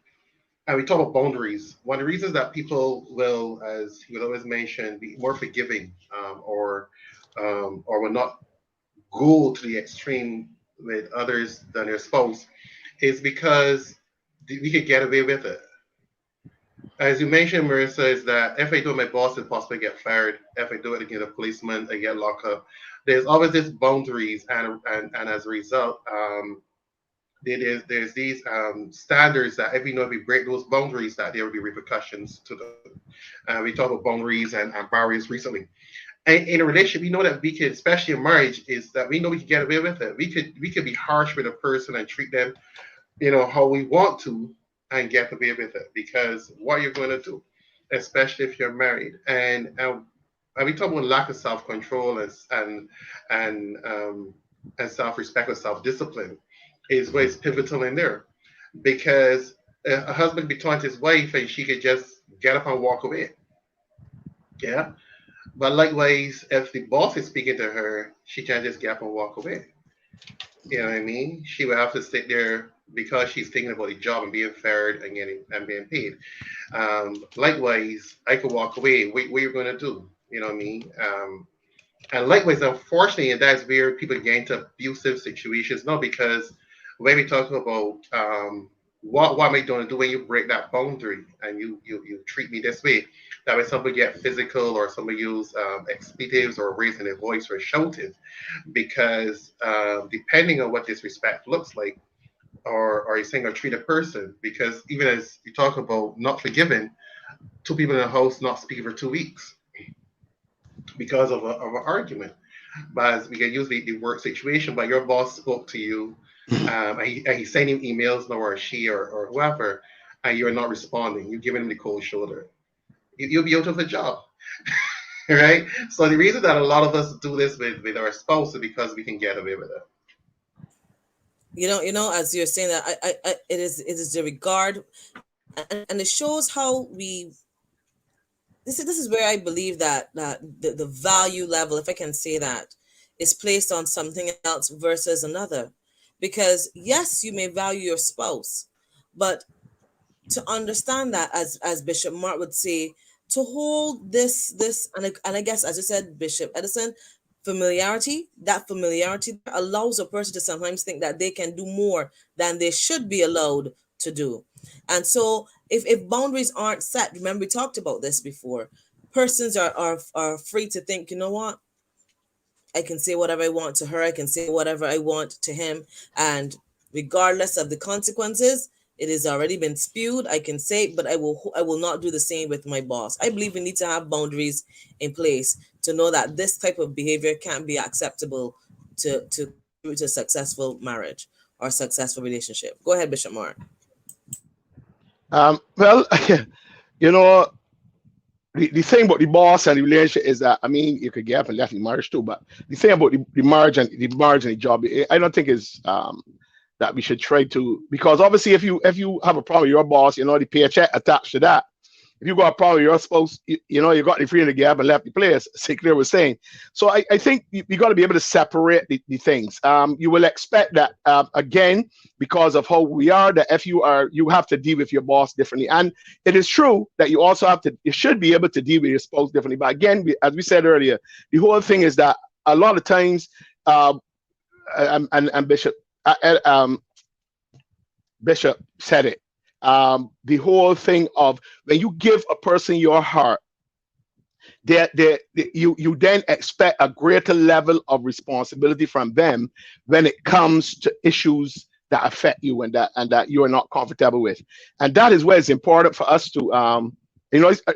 and we talk about boundaries. One of the reasons that people will, as he would always mention, be more forgiving, or will not go to the extreme with others than their spouse, is because we could get away with it. As you mentioned, Marissa, is that if I do it, my boss will possibly get fired. If I do it against a policeman, I get locked up. There's always these boundaries, and as a result, there's these standards that if you know if we break those boundaries, that there will be repercussions to them. We talked about boundaries and barriers recently. And in a relationship, we know that we can, especially in marriage, is that we know we can get away with it. We could be harsh with a person and treat them, how we want to, and get away with it because what you're going to do, especially if you're married, and we talk about lack of self control and and self respect or self discipline is where it's pivotal in there because a husband be talking to his wife and she could just get up and walk away. Yeah. But likewise, if the boss is speaking to her, she can't just get up and walk away. You know what I mean? She would have to sit there because she's thinking about the job and being fired and getting and being paid. Likewise, I could walk away. What are you going to do? You know what I mean? And likewise, unfortunately, and that's where people get into abusive situations. No, because when we talk about what am I going to do when you break that boundary and you treat me this way, that when somebody get physical or somebody use expletives or raising their voice or shouting, because depending on what disrespect looks like, or you saying or treat a person, because even as you talk about not forgiving, two people in a house not speaking for 2 weeks because of an argument. But as we can use the work situation, but your boss spoke to you, and he's sending emails, no, or she or whoever, and you're not responding. You're giving him the cold shoulder. You'll be out of a job, right? So the reason that a lot of us do this with our spouse is because we can get away with it. As you're saying that, it is the regard, and it shows how we. This is where I believe that the value level, if I can say that, is placed on something else versus another. Because yes, you may value your spouse, but to understand that, as Bishop Mark would say, to hold this and I guess, as you said, Bishop Edison, familiarity, that familiarity allows a person to sometimes think that they can do more than they should be allowed to do. And so if boundaries aren't set, remember we talked about this before, persons are free to think, you know what, I can say whatever I want to her, I can say whatever I want to him, and regardless of the consequences, it has already been spewed. I can say, but I will not do the same with my boss. I believe we need to have boundaries in place to know that this type of behavior can't be acceptable to contribute to a successful marriage or successful relationship. Go ahead, Bishop Mark. Well, you know, the thing about the boss and the relationship is that, I mean, you could get up and left in marriage too, but the thing about the marriage and the job, I don't think is that we should try to, because obviously if you have a problem with your boss, the paycheck attached to that. If you got a problem with your spouse, you got the freedom to get up and left the place. Clair was saying. So I think you got to be able to separate the things. You will expect that again, because of how we are, that if you have to deal with your boss differently. And it is true that you should be able to deal with your spouse differently. But again, as we said earlier, the whole thing is that a lot of times, and Bishop said it. The whole thing of when you give a person your heart, you then expect a greater level of responsibility from them when it comes to issues that affect you and that you are not comfortable with. And that is where it's important for us to,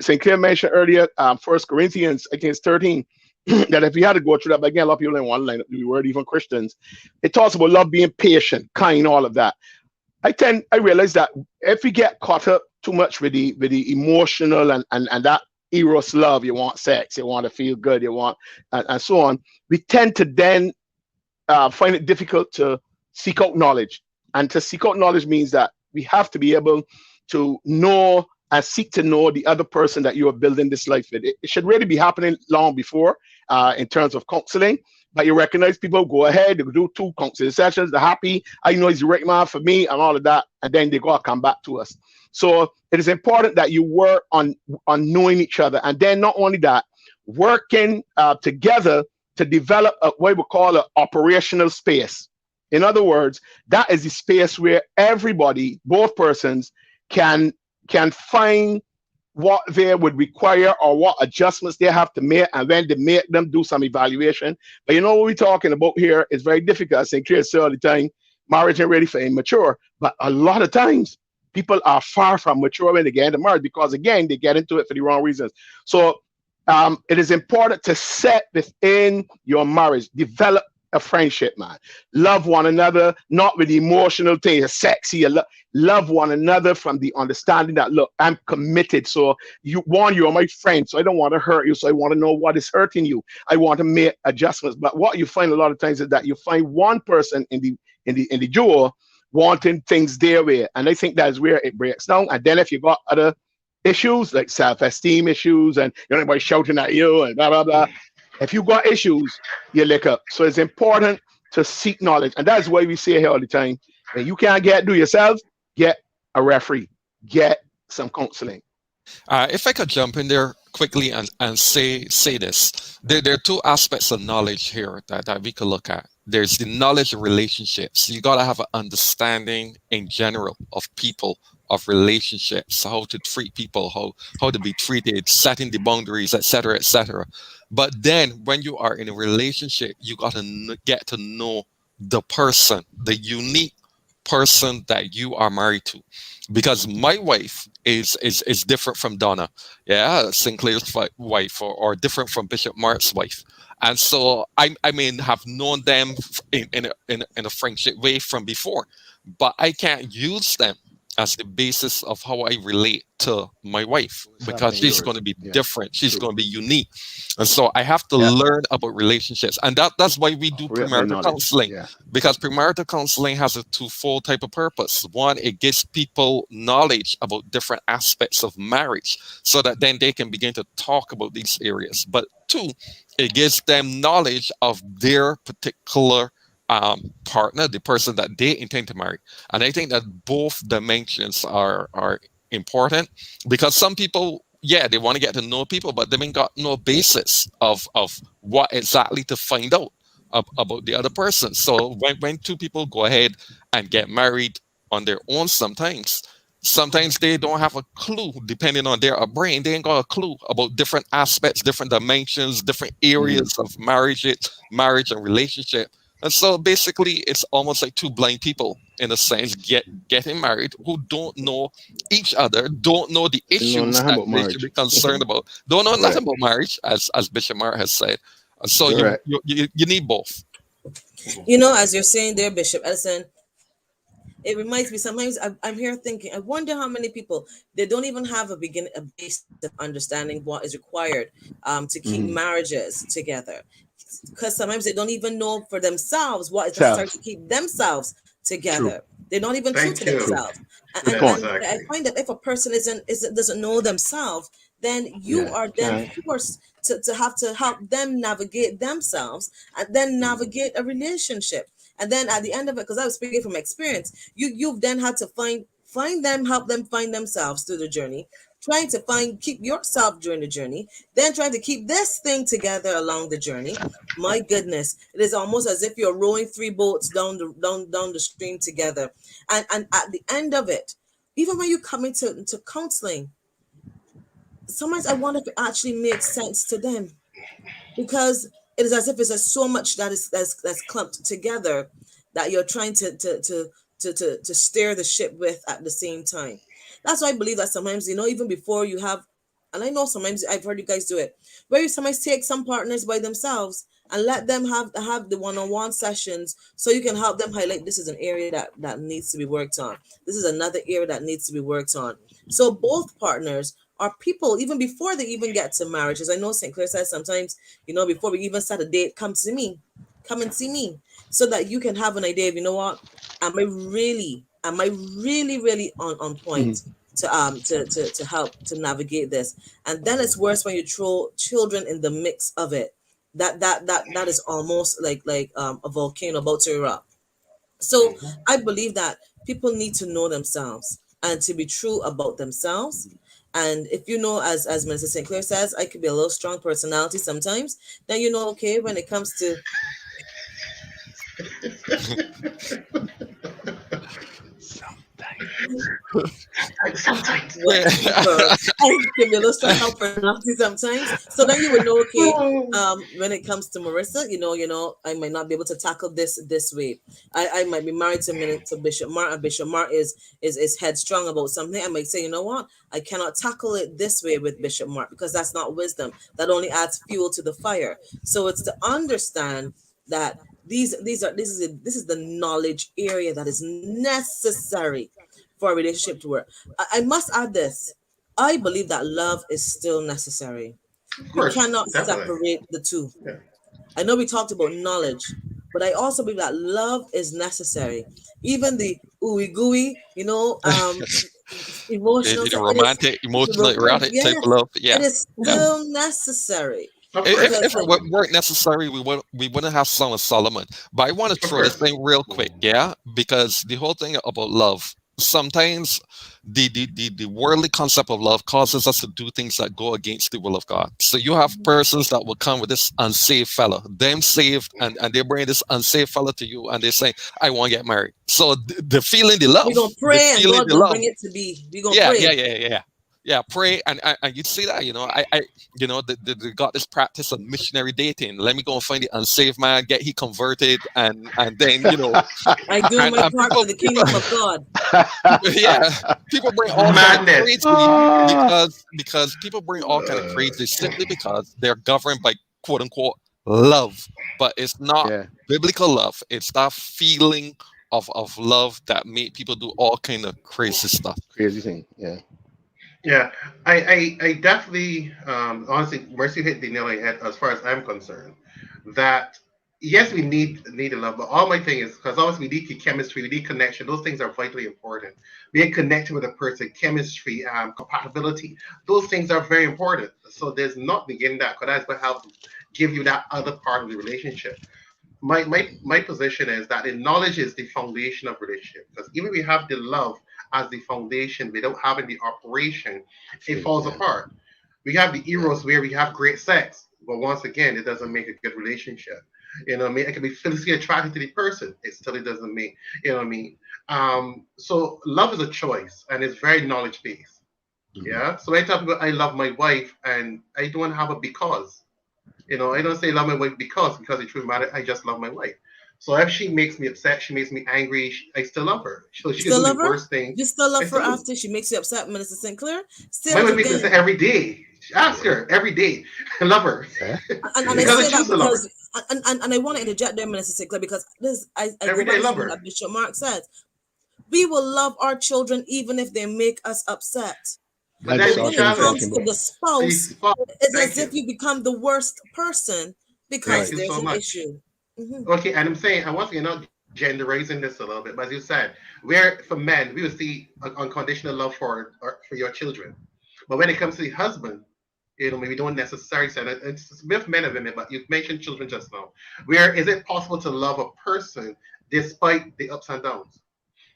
St. Clair mentioned earlier, 1 Corinthians, I think it's 13, that if we had to go through that, but again, a lot of people in one line, we weren't even Christians. It talks about love being patient, kind, all of that. I realize that if we get caught up too much with the emotional and that eros love, you want sex, you want to feel good, you want and so on, we tend to then find it difficult to seek out knowledge. And to seek out knowledge means that we have to be able to know and seek to know the other person that you are building this life with. It should really be happening long before in terms of counseling. But you recognize people go ahead, they do 2 counseling sessions, they're happy, I know he's the right man for me and all of that, and then they go and come back to us. So it is important that you work on knowing each other, and then not only that, working together to develop what we call an operational space. In other words, that is the space where everybody, both persons, can find what they would require or what adjustments they have to make, and when they make them, do some evaluation. But what we're talking about here is very difficult. I say Clair say all the time, marriage ain't ready for immature. But a lot of times, people are far from mature when they get into marriage because, again, they get into it for the wrong reasons. So it is important to set within your marriage, develop a friendship, man. Love one another, not with emotional things, sexy. Love one another from the understanding that, look, I'm committed. So you're my friend, so I don't want to hurt you. So I want to know what is hurting you. I want to make adjustments. But what you find a lot of times is that you find one person in the duo wanting things their way, and I think that's where it breaks down. And then if you got other issues like self-esteem issues, and everybody shouting at you and blah blah blah. If you got issues, you lick up. So it's important to seek knowledge. And that's why we say here all the time, when you can't do yourself, get a referee, get some counseling. If I could jump in there quickly and say this, there are 2 aspects of knowledge here that we could look at. There's the knowledge of relationships. You got to have an understanding in general of people, of relationships, how to treat people, how to be treated, setting the boundaries, etc., etc. But then when you are in a relationship, you got to get to know the person, the unique person that you are married to. Because my wife is different from Donna, St. Clair's wife, or different from Bishop Mark's wife. And so I mean have known them in a friendship way from before, but I can't use them as the basis of how I relate to my wife, because she's going to be different. She's going to be unique. And so I have to learn about relationships. And that's why we do premarital counseling, because premarital counseling has a 2-fold type of purpose. One, it gives people knowledge about different aspects of marriage so that then they can begin to talk about these areas. But 2, it gives them knowledge of their particular partner, the person that they intend to marry. And I think that both dimensions are important, because some people, yeah, they want to get to know people, but they ain't got no basis of what exactly to find out about the other person. So when two people go ahead and get married on their own, sometimes they don't have a clue, depending on their upbringing. They ain't got a clue about different aspects, different dimensions, different areas of marriage and relationship. And so basically, it's almost like two blind people, in a sense, getting married, who don't know each other, don't know the You know issues nothing that about they should be marriage. concerned about, don't know Right. nothing about marriage, as Bishop Mark has said. So Correct. you need both. As you're saying there, Bishop Edison, it reminds me sometimes I'm here thinking, I wonder how many people they don't even have a basic understanding what is required to keep Mm-hmm. marriages together, because sometimes they don't even know for themselves what is necessary Self. to keep themselves True. together. They're not even true to Thank you. True. themselves. Good and, point. and I Exactly. find that if a person doesn't know themselves, then you Yeah. are then Can't. forced to have to help them navigate themselves and then Mm-hmm. navigate a relationship. And then at the end of it, because I was speaking from experience, you've then had to find them, help them find themselves through the journey, trying to keep yourself during the journey, then trying to keep this thing together along the journey. My goodness, it is almost as if you're rowing three boats down the stream together. And at the end of it, even when you come into counseling, sometimes I wonder if it actually makes sense to them, because it is as if it's so much that's clumped together that you're trying to steer the ship with at the same time. That's why I believe that sometimes, even before you have, and I know sometimes I've heard you guys do it, where you sometimes take some partners by themselves and let them have the one-on-one sessions, so you can help them highlight, this is an area that needs to be worked on, this is another area that needs to be worked on. So both partners are people even before they even get to marriage. As I know St. Clair says sometimes, before we even set a date, come and see me, so that you can have an idea of, what, am I really on point Mm-hmm. to help to navigate this. And then it's worse when you throw children in the mix of it. That is almost like a volcano about to erupt. So Mhm. I believe that people need to know themselves and to be true about themselves. And if as Minister St. Clair says, I could be a little strong personality sometimes, then okay, when it comes to Sometimes. Sometimes. whatever. I can be a little strong out personality sometimes. So then you would know, okay, when it comes to Marissa, I might not be able to tackle this way. I might be married to Bishop Mark, and Bishop Mark is headstrong about something. I might say, you know what, I cannot tackle it this way with Bishop Mark, because that's not wisdom. That only adds fuel to the fire. So it's to understand that this is the knowledge area that is necessary for a relationship to work. I must add this. I believe that love is still necessary. Of We course, cannot definitely. separate the two. Yeah. I know we talked about knowledge, but I also believe that love is necessary. Even the ooey gooey, emotional The side, it is romantic, emotional, romantic. erotic type of Yes, love. it Yeah. is Yeah. still necessary, Of If course. because if it weren't necessary, we wouldn't have Song of Solomon. But I want to Of throw this course. thing real quick, yeah, because the whole thing about love, sometimes the worldly concept of love causes us to do things that go against the will of God. So you have persons that will come with this unsaved fella, them saved, and they bring this unsaved fella to you, and they say, "I want to get married." So the feeling, we're gonna the pray and feeling, God the gonna love. bring it to be. We're gonna Yeah, yeah, pray. yeah, yeah, yeah. Yeah, pray and you see that, they got this practice of missionary dating. Let me go and find the unsaved man, get he converted, and then I do my and part for the kingdom of God. yeah, people bring all kind of Madness. crazy, Ah, because people bring all kind of crazy simply because they're governed by quote unquote love, but it's not yeah, biblical love. It's that feeling of love that made people do all kind of crazy stuff. crazy thing. Yeah. Yeah, I definitely, honestly, Mercy hit the nail on the head as far as I'm concerned. That yes, we need a love, but all my thing is because obviously we need chemistry, we need connection. Those things are vitally important. Being connected with a person, chemistry, compatibility, those things are very important. So there's nothing in that because that's what helps give you that other part of the relationship. my position is that the knowledge is the foundation of relationship. Because even if we have the love as the foundation, without having the operation, it falls Yeah. apart. We have the eros where we have great sex, but once again, it doesn't make a good relationship. You know what I mean? I can be physically attracted to the person. It still doesn't make, you know what I mean? So love is a choice and it's very knowledge based. Mhm. Yeah. So I tell people I love my wife and I don't have a because. You know, I don't say love my wife because the truth matter, I just love my wife. So if she makes me upset, she makes me angry, I still love her. So You she can still do the love her? worst thing. You still I love her still do. after she makes you upset, Minister Sinclair? My Still, wife makes me upset again, every day. Ask Yeah. her every day. I love her Yeah. and I Yeah. because I say that choose to love her because and I want to interject there, Minister Sinclair, because this I go every back day. I to love something her. that Bishop Mark says. We will love our children even if they make us upset. But That's But that's the when exactly what it I'm talking comes challenge. to about. the spouse, Spot. it's as Thank if you. you become the worst person Thank because Right. you there's so an much. issue. Hmm. Okay, and I'm saying I want to not genderizing this a little bit, but as you said, where for men we will see unconditional love for your children, but when it comes to the husband, you know, maybe don't necessarily say that it's with men and women, but you mentioned children just now. Where is it possible to love a person despite the ups and downs?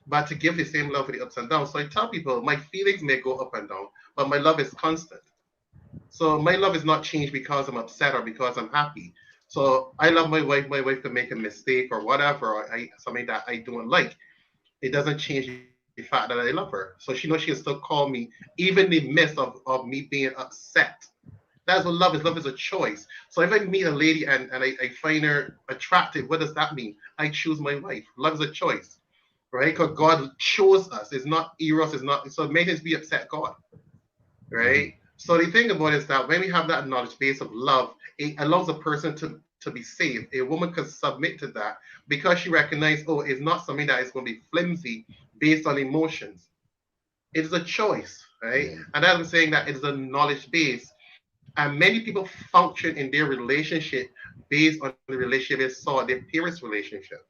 But to give the same love for the ups and downs. So I tell people my feelings may go up and down, but my love is constant. So my love is not changed because I'm upset or because I'm happy. So I love my wife. My wife can make a mistake or whatever, or something that I don't like. It doesn't change the fact that I love her. So she knows she can still call me even in the midst of me being upset. That's what love is. Love is a choice. So if I meet a lady and I find her attractive, what does that mean? I choose my wife. Love is a choice, right? Because God chose us. It's not Eros. It's not. So it makes us be upset God, Mhm. right? So the thing about it is that when we have that knowledge base of love, it allows a person to be saved. A woman can submit to that because she recognizes, oh, it's not something that is going to be flimsy based on emotions. It is a choice, right? Yeah. And I'm saying that it is a knowledge base. And many people function in their relationship based on the relationship they saw their parents' relationship.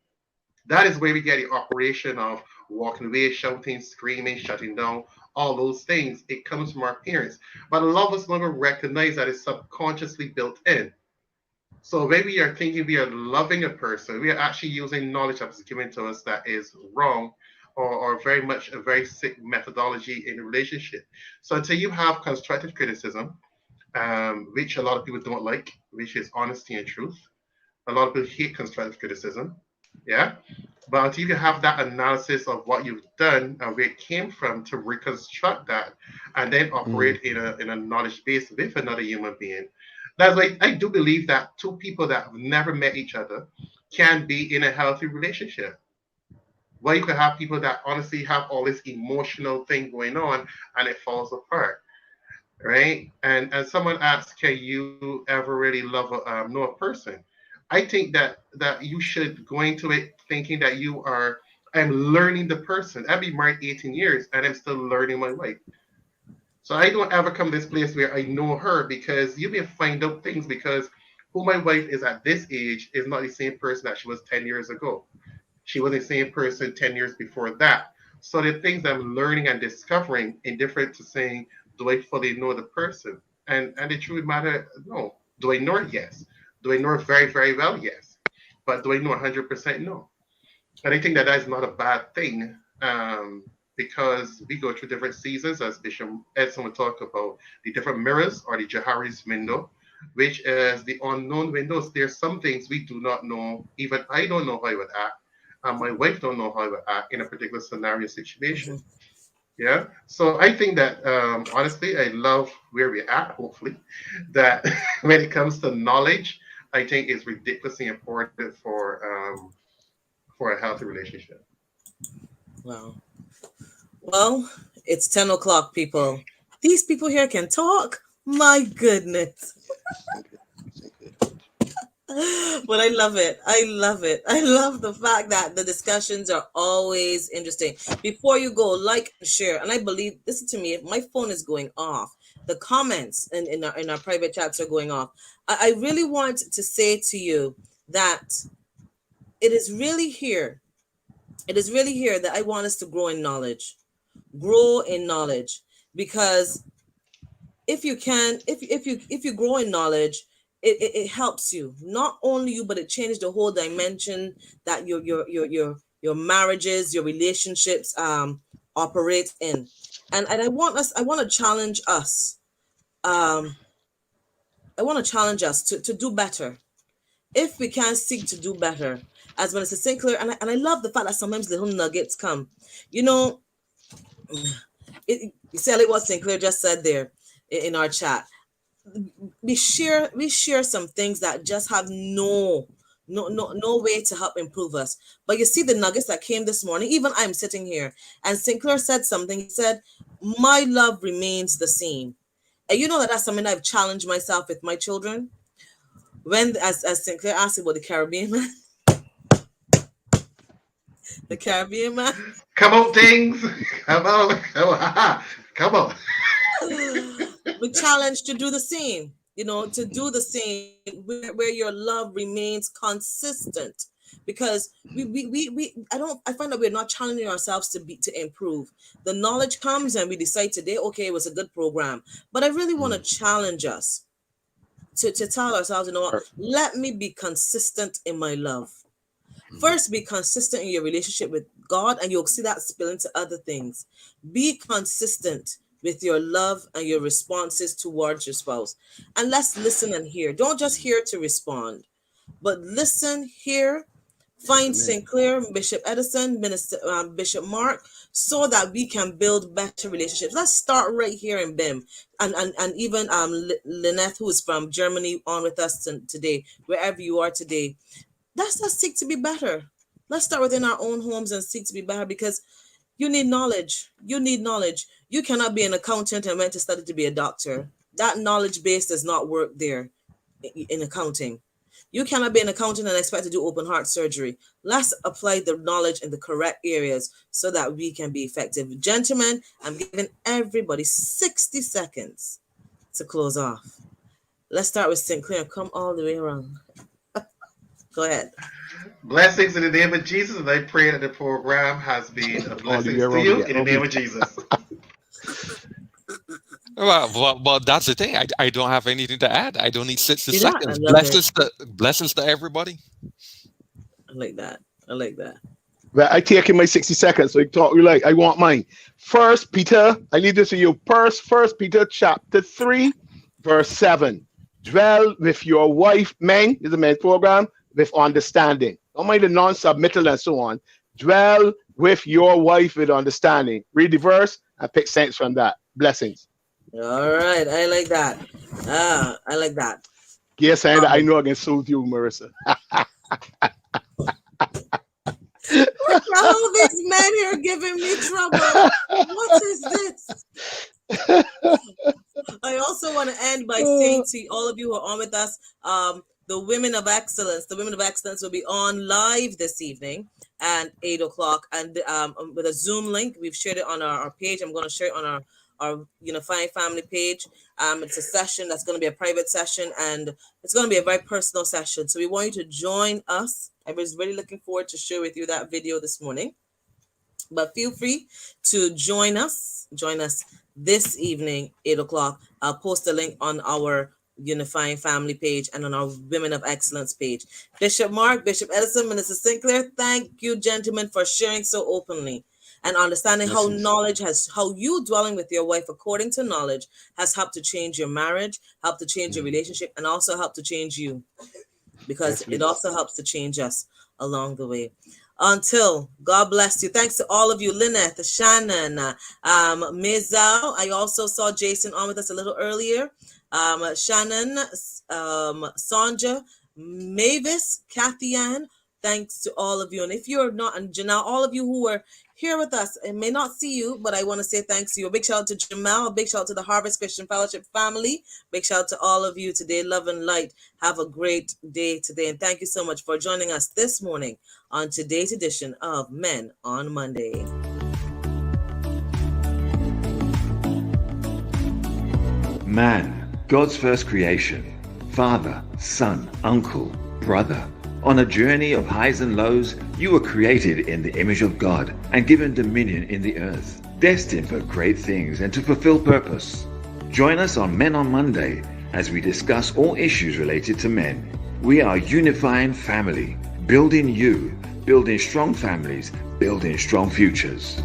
That is where we get the operation of walking away, shouting, screaming, shutting down, all those things. It comes from our parents. But a lot of us never recognize that it's subconsciously built in. So when we are thinking we are loving a person, we are actually using knowledge that was given to us that is wrong or very much a very sick methodology in a relationship. So until you have constructive criticism, which a lot of people don't like, which is honesty and truth. A lot of people hate constructive criticism. Yeah. But until you can have that analysis of what you've done and where it came from to reconstruct that and then Mhm. operate in a knowledge base with another human being. That's why I do believe that two people that have never met each other can be in a healthy relationship. Where you can have people that honestly have all this emotional thing going on and it falls apart, right? And someone asks, can you ever really love know a person? I think that you should go into it thinking that you are. I'm learning the person. I've been married 18 years and I'm still learning my wife. So I don't ever come to this place where I know her because you may find out things because who my wife is at this age is not the same person that she was 10 years ago. She was the same person 10 years before that. So the things I'm learning and discovering indifferent to saying, do I fully know the person? And the truth matter, no. Do I know her? Yes. Do I know her very, very well? Yes. But do I know 100%? No. And I think that is not a bad thing because we go through different seasons, as Bishop Edson would talk about, the different mirrors or the Jahari's window, which is the unknown windows. There's some things we do not know. Even I don't know how I would act. And my wife don't know how I would act in a particular scenario situation. Hmm. Yeah. So I think that honestly, I love where we're at, hopefully. That when it comes to knowledge, I think is ridiculously important for a healthy relationship. Wow. Well, it's 10 o'clock, people. These people here can talk. My goodness. But I love it. I love it. I love the fact that the discussions are always interesting. Before you go, like and share. And I believe, listen to me, if my phone is going off, the comments in our private chats are going off. I really want to say to you that it is really here. It is really here that I want us to grow in knowledge. Grow in knowledge. Because if you can, if you grow in knowledge, it helps you, not only you, but it changes the whole dimension that your marriages, your relationships operate in. And I want to challenge us. Um, I want to challenge us to do better. If we can seek to do better, as Minister Sinclair, and I love the fact that sometimes little nuggets come. You know, you see like what Sinclair just said there in our chat. We share some things that just have no way to help improve us. But you see the nuggets that came this morning. Even I'm sitting here, and Sinclair said something. He said, "My love remains the same." And you know that's something I've challenged myself with my children. When as Sinclair asked about the Caribbean man, the Caribbean man. Come on, things. Come on. Come on. Come on. We challenge to do the same, to do the same where your love remains consistent, because I find that we're not challenging ourselves to improve. The knowledge comes and we decide today, okay, it was a good program, but I really want to challenge us to tell ourselves, let me be consistent in my love. First, be consistent in your relationship with God, and you'll see that spill into other things. Be consistent with your love and your responses towards your spouse. And let's listen and hear. Don't just hear to respond, but listen, hear, find Sinclair, Bishop Edison, Minister Bishop Mark, so that we can build better relationships. Let's start right here in BIM. And even Lynette, who is from Germany, on with us today, wherever you are today. Let's seek to be better. Let's start within our own homes and seek to be better, because you need knowledge. You need knowledge. You cannot be an accountant and went to study to be a doctor. That knowledge base does not work there in accounting. You cannot be an accountant and expect to do open heart surgery. Let's apply the knowledge in the correct areas so that we can be effective. Gentlemen, I'm giving everybody 60 seconds to close off. Let's start with Sinclair. Come all the way around. Go ahead. Blessings in the name of Jesus, and I pray that the program has been a blessing to you in the name of Jesus. Well, that's the thing. I don't have anything to add. I don't need 60 You seconds. Blessings to everybody. I like that. I like that. Well, I take in my 60 seconds, so you talk. You like, I want mine. First Peter, I leave this to you. First Peter chapter 3, verse 7. Dwell with your wife, men, is a men's program, with understanding. Don't mind the non-submittal and so on. Dwell with your wife with understanding. Read the verse and pick sense from that. Blessings. All right. I like that. I like that. Yes, I know I can soothe you, Marissa. All these men here giving me trouble. What is this? I also want to end by saying to all of you who are on with us, the Women of Excellence will be on live this evening at 8 o'clock, and with a Zoom link. We've shared it on our page. I'm going to share it on our Unifying Family page. It's a session that's going to be a private session, and it's going to be a very personal session. So we want you to join us. I was really looking forward to share with you that video this morning. But feel free to join us this evening, 8 o'clock. I'll post a link on our Unifying Family page and on our Women of Excellence page. Bishop Mark, Bishop Edison, Minister Sinclair, thank you, gentlemen, for sharing so openly and understanding how you dwelling with your wife according to knowledge has helped to change your marriage, helped to change your relationship, and also helped to change you, because it also helps to change us along the way. Until, God bless you. Thanks to all of you, Lynette, Shannon, Mizal. I also saw Jason on with us a little earlier. Shannon, Sonja, Mavis, Kathy Ann. Thanks to all of you. And if you're not, and Janelle, all of you who were here with us, I may not see you, but I want to say thanks to you. A big shout out to Jamal, a big shout out to the Harvest Christian Fellowship family. Big shout out to all of you today. Love and light. Have a great day today. And thank you so much for joining us this morning on today's edition of Men on Monday. Man, God's first creation. Father, son, uncle, brother. On a journey of highs and lows, you were created in the image of God and given dominion in the earth, destined for great things and to fulfill purpose. Join us on Men on Monday as we discuss all issues related to men. We are unifying family, building strong families, building strong futures.